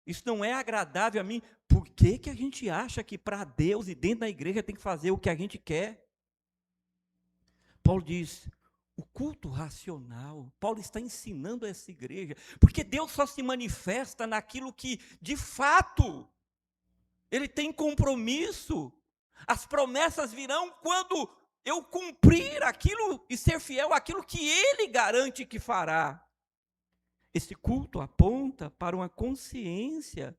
isso não é agradável a mim. Por que que a gente acha que para Deus e dentro da igreja tem que fazer o que a gente quer? Paulo diz, o culto racional, Paulo está ensinando a essa igreja, porque Deus só se manifesta naquilo que, de fato, Ele tem compromisso. As promessas virão quando eu cumprir aquilo e ser fiel àquilo que Ele garante que fará. Esse culto aponta para uma consciência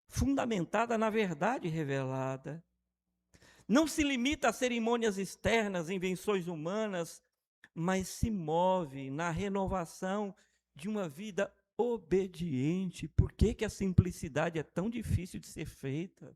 fundamentada na verdade revelada. Não se limita a cerimônias externas, invenções humanas, mas se move na renovação de uma vida obediente. Por que que a simplicidade é tão difícil de ser feita?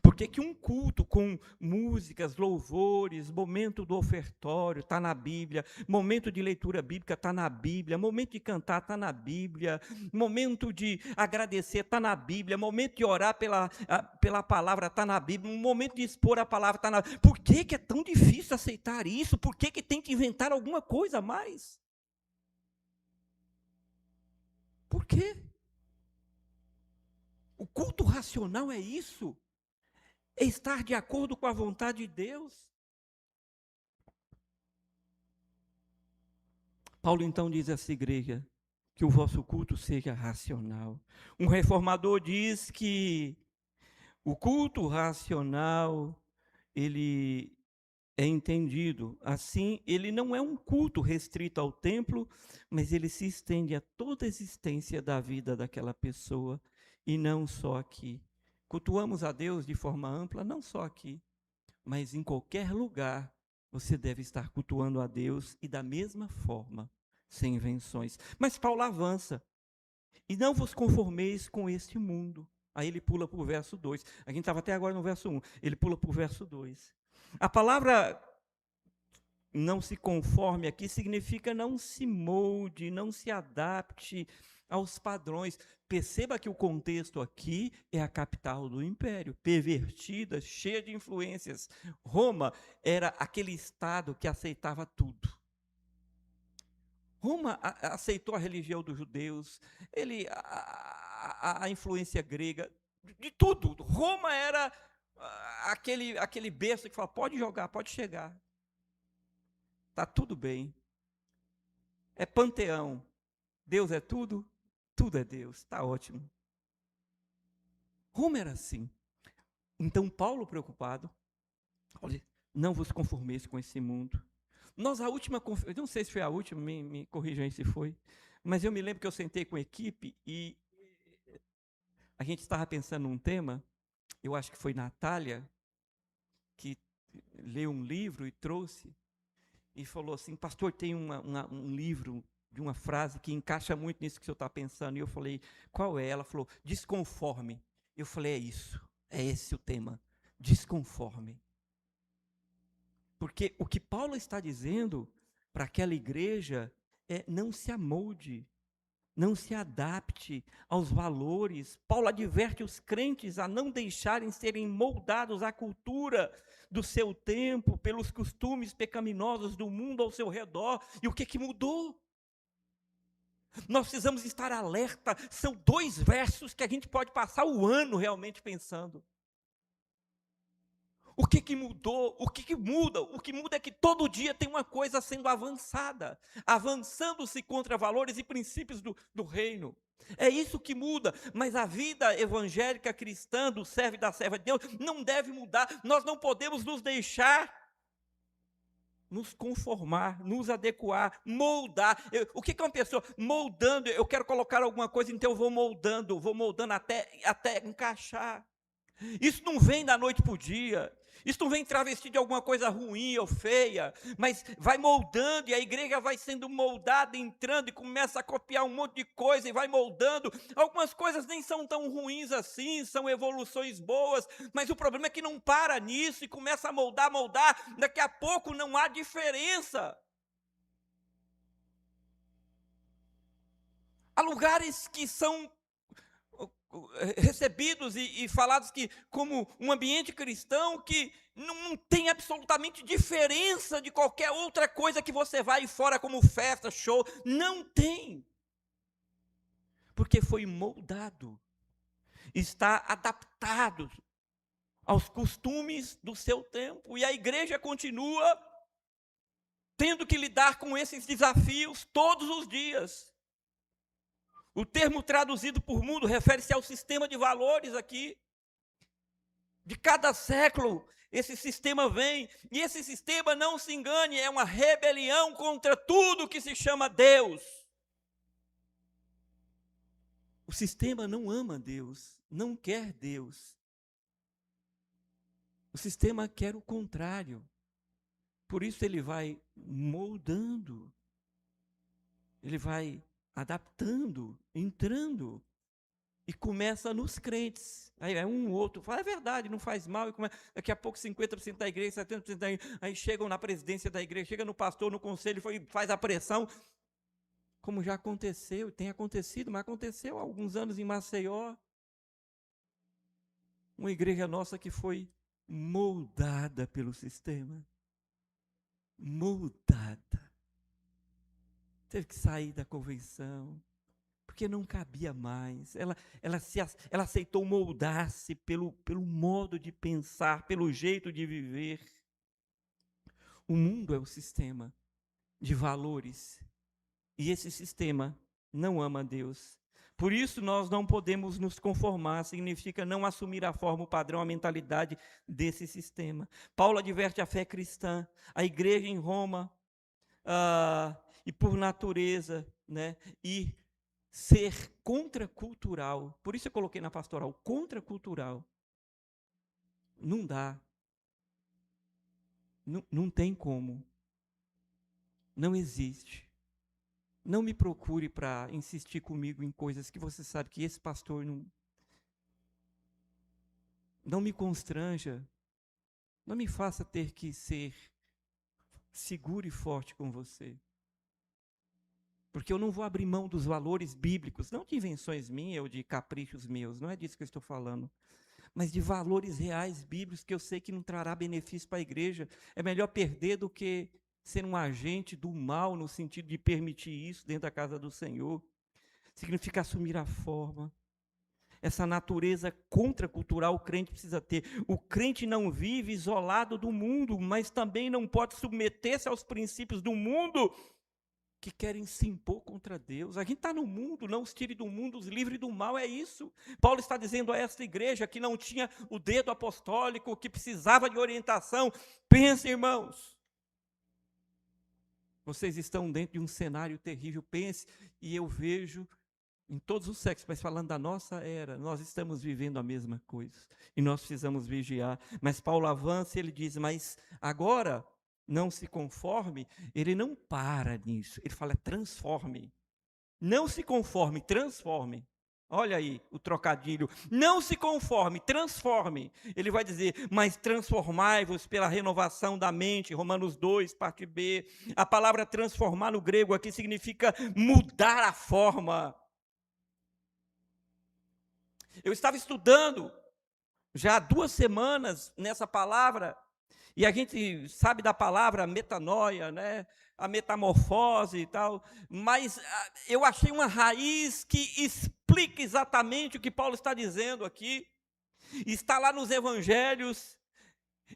Por que que um culto com músicas, louvores, momento do ofertório está na Bíblia, momento de leitura bíblica está na Bíblia, momento de cantar está na Bíblia, momento de agradecer está na Bíblia, momento de orar pela palavra está na Bíblia, um momento de expor a palavra está na Bíblia. Por que que é tão difícil aceitar isso? Por que que tem que inventar alguma coisa a mais? Por quê? O culto racional é isso. É estar de acordo com a vontade de Deus. Paulo então diz a essa igreja que o vosso culto seja racional. Um reformador diz que o culto racional, ele é entendido assim, ele não é um culto restrito ao templo, mas ele se estende a toda a existência da vida daquela pessoa, e não só aqui. Cultuamos a Deus de forma ampla, não só aqui, mas em qualquer lugar você deve estar cultuando a Deus, e da mesma forma, sem invenções. Mas Paulo avança, e não vos conformeis com este mundo. Aí ele pula para o verso 2. A gente estava até agora no verso 1, ele pula para o verso 2. A palavra não se conforme aqui significa não se molde, não se adapte aos padrões. Perceba que o contexto aqui é a capital do império, pervertida, cheia de influências. Roma era aquele estado que aceitava tudo. Roma aceitou a religião dos judeus, a influência grega, de tudo. Roma era aquele berço que fala, pode jogar, pode chegar. Está tudo bem. É panteão. Deus é tudo, tudo é Deus. Está ótimo. Roma era assim. Então, Paulo, preocupado, olha, não vos conformeis com esse mundo. Nós, a última, eu não sei se foi a última, me corrijam aí se foi, mas eu me lembro que eu sentei com a equipe e a gente estava pensando num tema, eu acho que foi Natália, que leu um livro e trouxe, e falou assim, pastor, tem um livro de uma frase que encaixa muito nisso que o senhor está pensando. E eu falei, qual é? Ela falou, desconforme. Eu falei, é isso, é esse o tema, desconforme. Porque o que Paulo está dizendo para aquela igreja é não se amolde, não se adapte aos valores. Paulo adverte os crentes a não deixarem serem moldados à cultura do seu tempo, pelos costumes pecaminosos do mundo ao seu redor. E o que mudou? Nós precisamos estar alerta. São 2 versos que a gente pode passar o ano realmente pensando. O que mudou? O que muda? O que muda é que todo dia tem uma coisa sendo avançada, avançando-se contra valores e princípios do reino. É isso que muda, mas a vida evangélica cristã do servo e da serva de Deus não deve mudar. Nós não podemos nos deixar nos conformar, nos adequar, moldar. O que é uma pessoa moldando? Eu quero colocar alguma coisa, então eu vou moldando até encaixar. Isso não vem da noite para o dia. Isso não vem travestido de alguma coisa ruim ou feia, mas vai moldando, e a igreja vai sendo moldada, entrando, e começa a copiar um monte de coisa, e vai moldando. Algumas coisas nem são tão ruins assim, são evoluções boas, mas o problema é que não para nisso, e começa a moldar, daqui a pouco não há diferença. Há lugares que são recebidos e falados que como um ambiente cristão que não tem absolutamente diferença de qualquer outra coisa que você vai fora como festa, show, não tem. Porque foi moldado, está adaptado aos costumes do seu tempo, e a igreja continua tendo que lidar com esses desafios todos os dias. O termo traduzido por mundo refere-se ao sistema de valores aqui. De cada século, esse sistema vem, e esse sistema, não se engane, é uma rebelião contra tudo que se chama Deus. O sistema não ama Deus, não quer Deus. O sistema quer o contrário. Por isso ele vai moldando, ele vai adaptando, entrando, e começa nos crentes. Aí um outro fala, é verdade, não faz mal, e daqui a pouco 50% da igreja, 70% da igreja, aí chegam na presidência da igreja, chega no pastor, no conselho, faz a pressão, como já aconteceu, tem acontecido, mas aconteceu há alguns anos em Maceió, uma igreja nossa que foi moldada pelo sistema, moldada, teve que sair da convenção, porque não cabia mais, ela aceitou moldar-se pelo modo de pensar, pelo jeito de viver. O mundo é o sistema de valores, e esse sistema não ama Deus. Por isso nós não podemos nos conformar, significa não assumir a forma, o padrão, a mentalidade desse sistema. Paulo adverte a fé cristã, a igreja em Roma, e por natureza, né, e ser contracultural, por isso eu coloquei na pastoral, contracultural, não dá, não tem como, não existe. Não me procure para insistir comigo em coisas que você sabe que esse pastor não me constranja, não me faça ter que ser seguro e forte com você. Porque eu não vou abrir mão dos valores bíblicos, não de invenções minhas ou de caprichos meus, não é disso que eu estou falando, mas de valores reais bíblicos que eu sei que não trará benefício para a igreja. É melhor perder do que ser um agente do mal, no sentido de permitir isso dentro da casa do Senhor. Significa assumir a forma. Essa natureza contracultural o crente precisa ter. O crente não vive isolado do mundo, mas também não pode submeter-se aos princípios do mundo que querem se impor contra Deus. A gente está no mundo, não os tire do mundo, os livre do mal, é isso. Paulo está dizendo a esta igreja que não tinha o dedo apostólico, que precisava de orientação. Pense, irmãos, vocês estão dentro de um cenário terrível, pense, e eu vejo em todos os sexos, mas falando da nossa era, nós estamos vivendo a mesma coisa, e nós precisamos vigiar. Mas Paulo avança e ele diz, mas agora não se conforme, ele não para nisso, ele fala transforme, não se conforme, transforme. Olha aí o trocadilho, não se conforme, transforme. Ele vai dizer, mas transformai-vos pela renovação da mente, Romanos 2, parte B. A palavra transformar no grego aqui significa mudar a forma. Eu estava estudando já há 2 semanas nessa palavra, e a gente sabe da palavra metanoia, né? A metamorfose e tal, mas eu achei uma raiz que explica exatamente o que Paulo está dizendo aqui. Está lá nos evangelhos,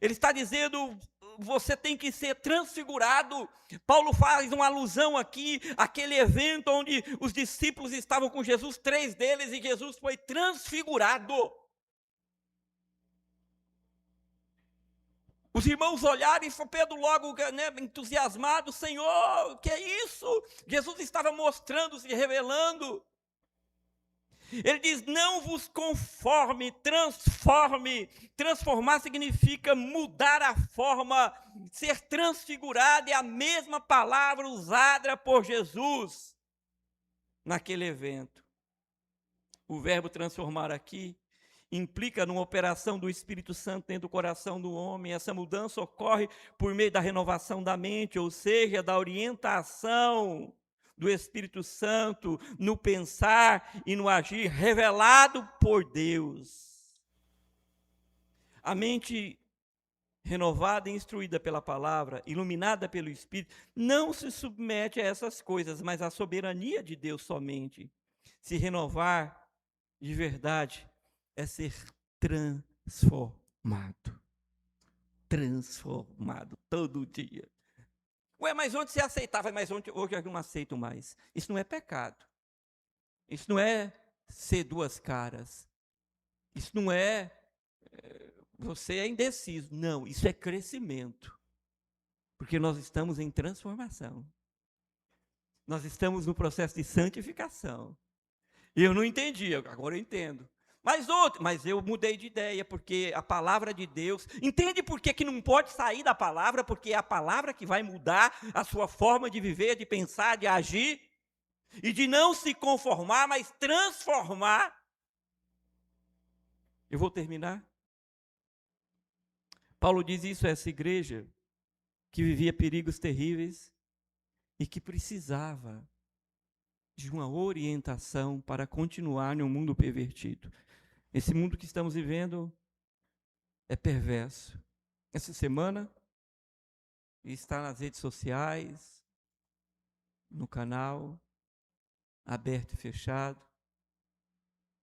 ele está dizendo, você tem que ser transfigurado. Paulo faz uma alusão aqui àquele evento onde os discípulos estavam com Jesus, 3 deles, e Jesus foi transfigurado. Os irmãos olharam e Pedro logo, né, entusiasmado, Senhor, o que é isso? Jesus estava mostrando, se revelando. Ele diz, não vos conforme, transforme. Transformar significa mudar a forma, ser transfigurado, é a mesma palavra usada por Jesus naquele evento. O verbo transformar aqui implica numa operação do Espírito Santo dentro do coração do homem. Essa mudança ocorre por meio da renovação da mente, ou seja, da orientação do Espírito Santo, no pensar e no agir revelado por Deus. A mente renovada e instruída pela palavra, iluminada pelo Espírito, não se submete a essas coisas, mas à soberania de Deus somente. Se renovar de verdade é ser transformado. Transformado todo dia. Ué, mas onde você aceitava? Mas hoje eu não aceito mais. Isso não é pecado. Isso não é ser duas caras. Isso não é você é indeciso. Não, isso é crescimento. Porque nós estamos em transformação. Nós estamos no processo de santificação. E eu não entendi, agora eu entendo. Mas eu mudei de ideia, porque a palavra de Deus, entende por que não pode sair da palavra? Porque é a palavra que vai mudar a sua forma de viver, de pensar, de agir, e de não se conformar, mas transformar. Eu vou terminar. Paulo diz isso a essa igreja, que vivia perigos terríveis, e que precisava de uma orientação para continuar no mundo pervertido. Esse mundo que estamos vivendo é perverso. Essa semana, está nas redes sociais, no canal, aberto e fechado.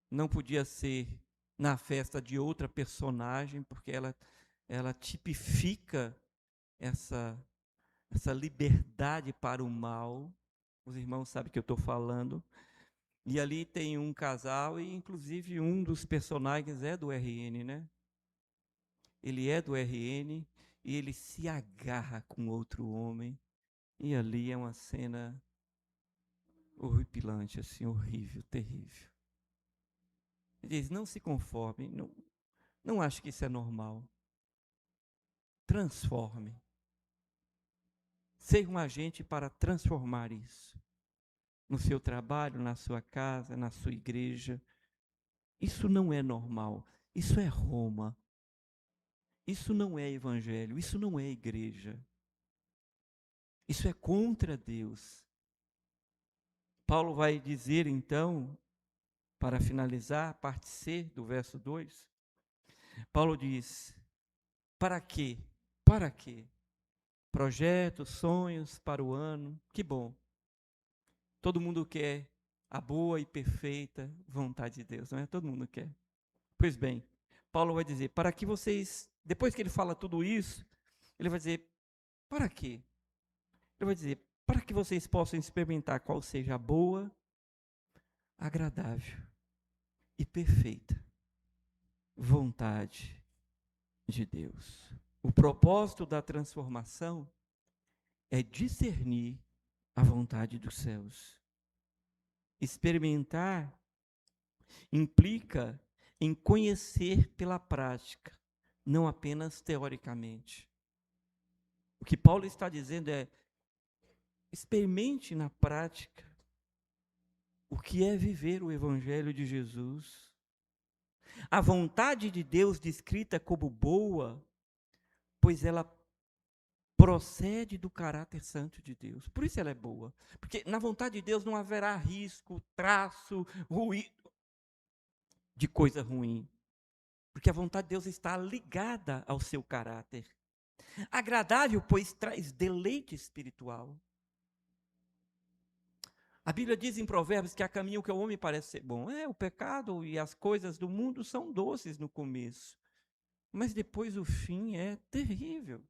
Não podia ser na festa de outra personagem, porque ela tipifica essa liberdade para o mal. Os irmãos sabem que eu estou falando. E ali tem um casal, e inclusive um dos personagens é do RN, né? Ele é do RN e ele se agarra com outro homem. E ali é uma cena horripilante, assim, horrível, terrível. Ele diz, não se conforme, não acho que isso é normal. Transforme. Seja um agente para transformar isso. No seu trabalho, na sua casa, na sua igreja. Isso não é normal. Isso é Roma. Isso não é evangelho. Isso não é igreja. Isso é contra Deus. Paulo vai dizer, então, para finalizar, a parte C do verso 2, Paulo diz, para quê? Para quê? Projetos, sonhos para o ano, que bom. Todo mundo quer a boa e perfeita vontade de Deus, não é? Todo mundo quer. Pois bem, Paulo vai dizer, para que vocês, depois que ele fala tudo isso, ele vai dizer, para quê? Ele vai dizer, para que vocês possam experimentar qual seja a boa, agradável e perfeita vontade de Deus. O propósito da transformação é discernir a vontade dos céus. Experimentar implica em conhecer pela prática, não apenas teoricamente. O que Paulo está dizendo é, experimente na prática o que é viver o Evangelho de Jesus. A vontade de Deus descrita como boa, pois ela procede do caráter santo de Deus. Por isso ela é boa. Porque na vontade de Deus não haverá risco, traço, ruído de coisa ruim. Porque a vontade de Deus está ligada ao seu caráter. Agradável, pois traz deleite espiritual. A Bíblia diz em Provérbios que há caminho que ao homem parece ser bom. O pecado e as coisas do mundo são doces no começo. Mas depois o fim é terrível.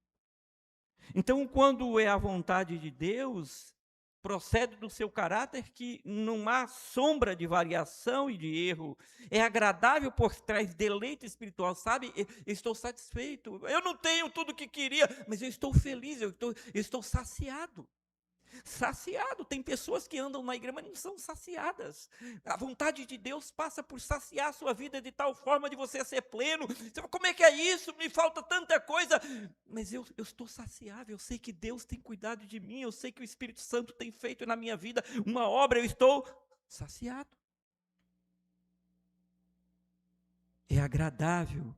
Então, quando é a vontade de Deus, procede do seu caráter que não há sombra de variação e de erro. É agradável, por traz deleite espiritual, sabe? Eu estou satisfeito. Eu não tenho tudo o que queria, mas eu estou feliz, eu estou saciado. Saciado. Tem pessoas que andam na igreja, mas não são saciadas. A vontade de Deus passa por saciar a sua vida de tal forma de você ser pleno. Você fala, como é que é isso? Me falta tanta coisa. Mas eu estou saciável, eu sei que Deus tem cuidado de mim, eu sei que o Espírito Santo tem feito na minha vida uma obra, eu estou saciado. É agradável,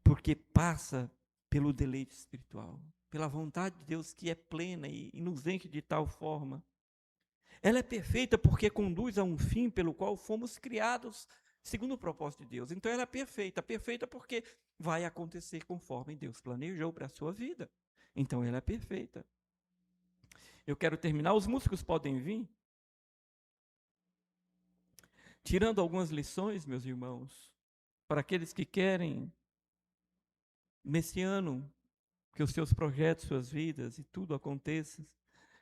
porque passa pelo deleite espiritual. pela vontade de Deus que é plena e nos enche de tal forma. Ela é perfeita porque conduz a um fim pelo qual fomos criados segundo o propósito de Deus. Então ela é perfeita, perfeita porque vai acontecer conforme Deus planejou para a sua vida. Então ela é perfeita. Eu quero terminar, os músicos podem vir. Tirando algumas lições, meus irmãos, para aqueles que querem, nesse ano, que os seus projetos, suas vidas e tudo aconteça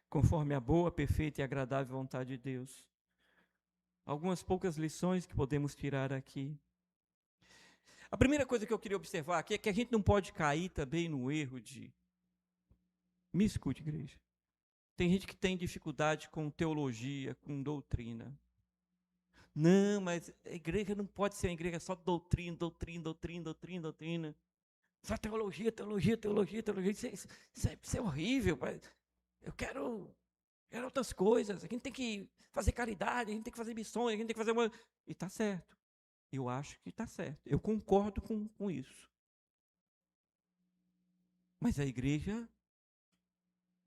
conforme a boa, perfeita e agradável vontade de Deus. Algumas poucas lições que podemos tirar aqui. A primeira coisa que eu queria observar aqui é que a gente não pode cair também no erro de... Me escute, igreja. Tem gente que tem dificuldade com teologia, com doutrina. Não, mas a igreja não pode ser uma igreja só doutrina, doutrina, doutrina, doutrina, doutrina. Só teologia, teologia, teologia, teologia. Isso é horrível. Eu quero outras coisas. A gente tem que fazer caridade, a gente tem que fazer missões, a gente tem que fazer uma... E está certo. Eu acho que está certo. Eu concordo com isso. Mas a igreja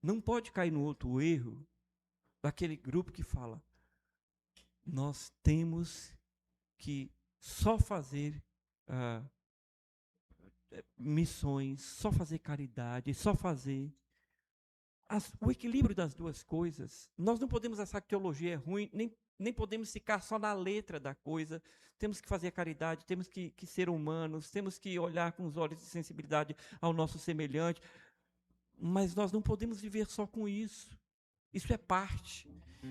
não pode cair no outro erro daquele grupo que fala: nós temos que só fazer missões, só fazer caridade, só fazer... O equilíbrio das duas coisas. Nós não podemos achar que teologia é ruim, nem podemos ficar só na letra da coisa. Temos que fazer caridade, temos que ser humanos, temos que olhar com os olhos de sensibilidade ao nosso semelhante. Mas nós não podemos viver só com isso. Isso é parte.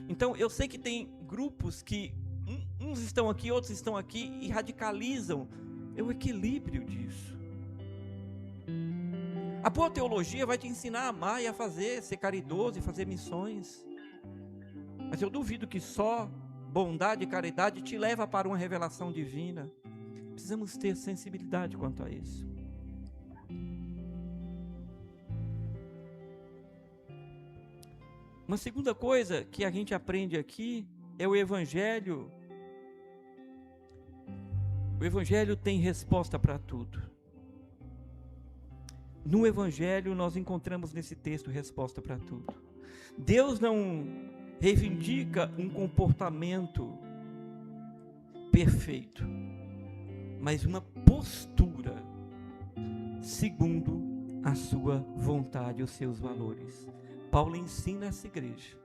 Então, eu sei que tem grupos que uns estão aqui, outros estão aqui e radicalizam. É o equilíbrio disso. A boa teologia vai te ensinar a amar e a fazer, ser caridoso e fazer missões. Mas eu duvido que só bondade e caridade te leva para uma revelação divina. Precisamos ter sensibilidade quanto a isso. Uma segunda coisa que a gente aprende aqui é o Evangelho. O Evangelho tem resposta para tudo. No Evangelho nós encontramos nesse texto resposta para tudo. Deus não reivindica um comportamento perfeito, mas uma postura segundo a sua vontade e os seus valores. Paulo ensina essa igreja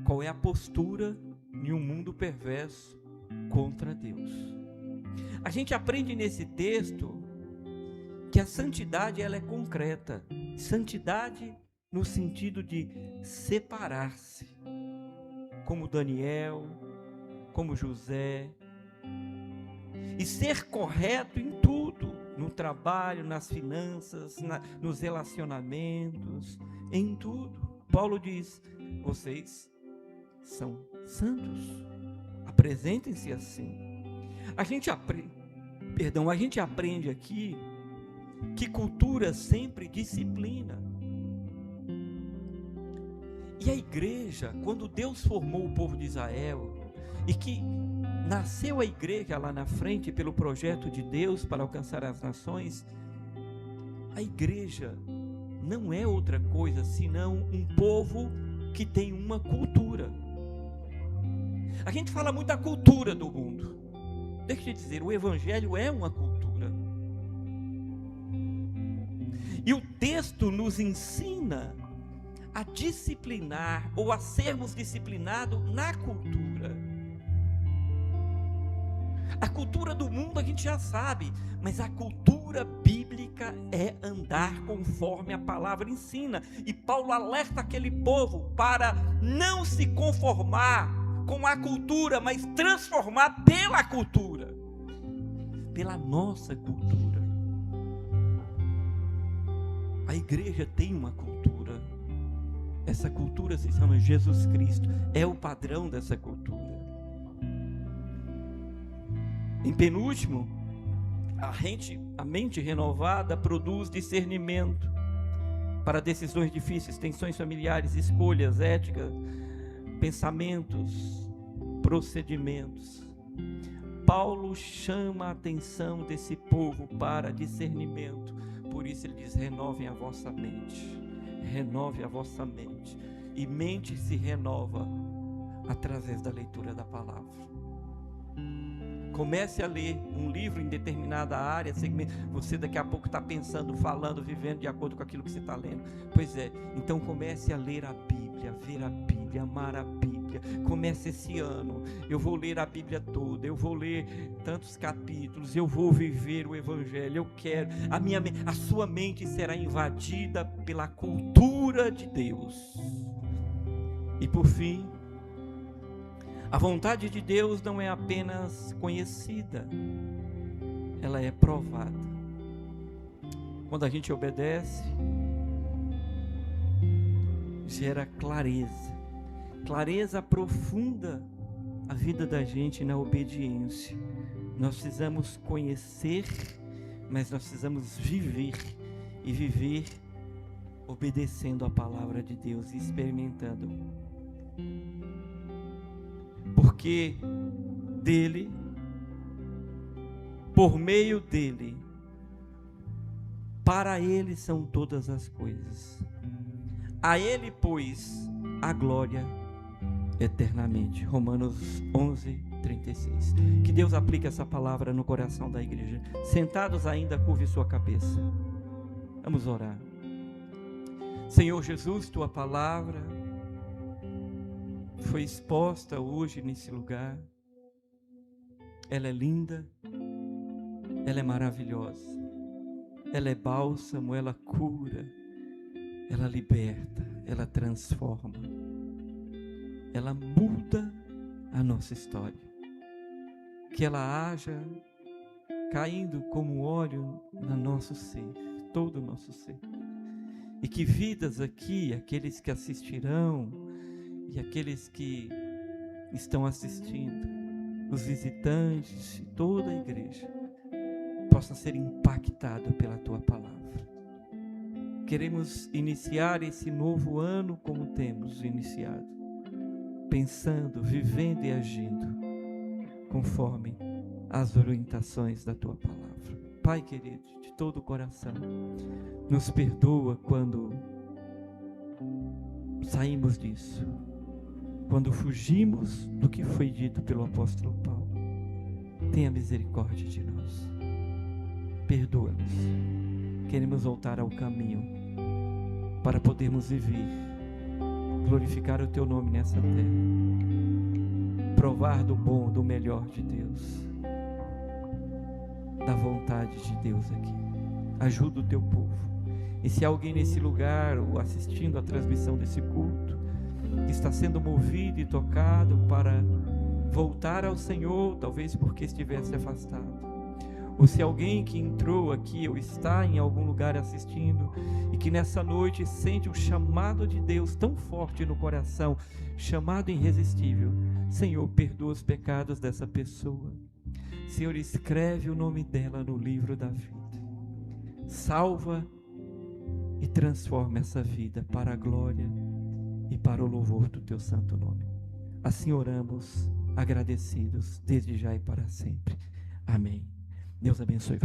qual é a postura em um mundo perverso contra Deus. A gente aprende nesse texto que a santidade ela é concreta. Santidade no sentido de separar-se, como Daniel, como José, e ser correto em tudo, no trabalho, nas finanças, nos relacionamentos, em tudo. Paulo diz: vocês são santos, apresentem-se assim. A gente aprende aqui que cultura sempre disciplina. E a igreja, quando Deus formou o povo de Israel, e que nasceu a igreja lá na frente pelo projeto de Deus para alcançar as nações, a igreja não é outra coisa senão um povo que tem uma cultura. A gente fala muito da cultura do mundo. Deixa eu te dizer, o Evangelho é uma cultura. E o texto nos ensina a disciplinar ou a sermos disciplinados na cultura. A cultura do mundo a gente já sabe, mas a cultura bíblica é andar conforme a palavra ensina. E Paulo alerta aquele povo para não se conformar com a cultura, mas transformar pela cultura, pela nossa cultura. A igreja tem uma cultura. Essa cultura se chama Jesus Cristo, é o padrão dessa cultura. Em penúltimo, a mente renovada produz discernimento para decisões difíceis, tensões familiares, escolhas éticas, pensamentos, procedimentos. Paulo chama a atenção desse povo para discernimento. por isso ele diz: renovem a vossa mente. Renove a vossa mente. E mente se renova através da leitura da palavra. Comece a ler um livro em determinada área, segmento. Você daqui a pouco está pensando, falando, vivendo de acordo com aquilo que você está lendo. Pois é, então comece a ler a Bíblia, ver a Bíblia, amar a Bíblia. Comece esse ano, eu vou ler a Bíblia toda, eu vou ler tantos capítulos, eu vou viver o Evangelho, eu quero. A sua mente será invadida pela cultura de Deus. E por fim, a vontade de Deus não é apenas conhecida, ela é provada. Quando a gente obedece, gera clareza. Clareza aprofunda a vida da gente na obediência. Nós precisamos conhecer, mas nós precisamos viver. E viver obedecendo a palavra de Deus e experimentando. Porque dele, por meio dele, para ele são todas as coisas. A ele, pois, a glória eternamente. Romanos 11:36. Que Deus aplique essa palavra no coração da igreja. Sentados ainda, curve sua cabeça. Vamos orar. Senhor Jesus, tua palavra foi exposta hoje nesse lugar. Ela é linda, ela é maravilhosa, ela é bálsamo, ela cura, ela liberta, ela transforma, ela muda a nossa história. Que ela haja caindo como óleo no nosso ser, todo o nosso ser. E que vidas aqui, aqueles que assistirão e aqueles que estão assistindo, os visitantes e toda a igreja, possa ser impactado pela tua palavra. Queremos iniciar esse novo ano como temos iniciado, pensando, vivendo e agindo conforme as orientações da tua palavra. Pai querido, de todo o coração, nos perdoa quando saímos disso, quando fugimos do que foi dito pelo apóstolo Paulo. Tenha misericórdia de nós, perdoa-nos. Queremos voltar ao caminho para podermos viver, glorificar o teu nome nessa terra, provar do bom, do melhor de Deus, da vontade de Deus aqui. Ajuda o teu povo. E se alguém nesse lugar ou assistindo a transmissão desse culto que está sendo movido e tocado para voltar ao Senhor, talvez porque estivesse afastado, ou se alguém que entrou aqui ou está em algum lugar assistindo e que nessa noite sente um chamado de Deus tão forte no coração, chamado irresistível, Senhor, perdoa os pecados dessa pessoa. Senhor, escreve o nome dela no livro da vida. Salva e transforma essa vida para a glória e para o louvor do teu santo nome. Assim oramos, agradecidos, desde já e para sempre. Amém. Deus abençoe.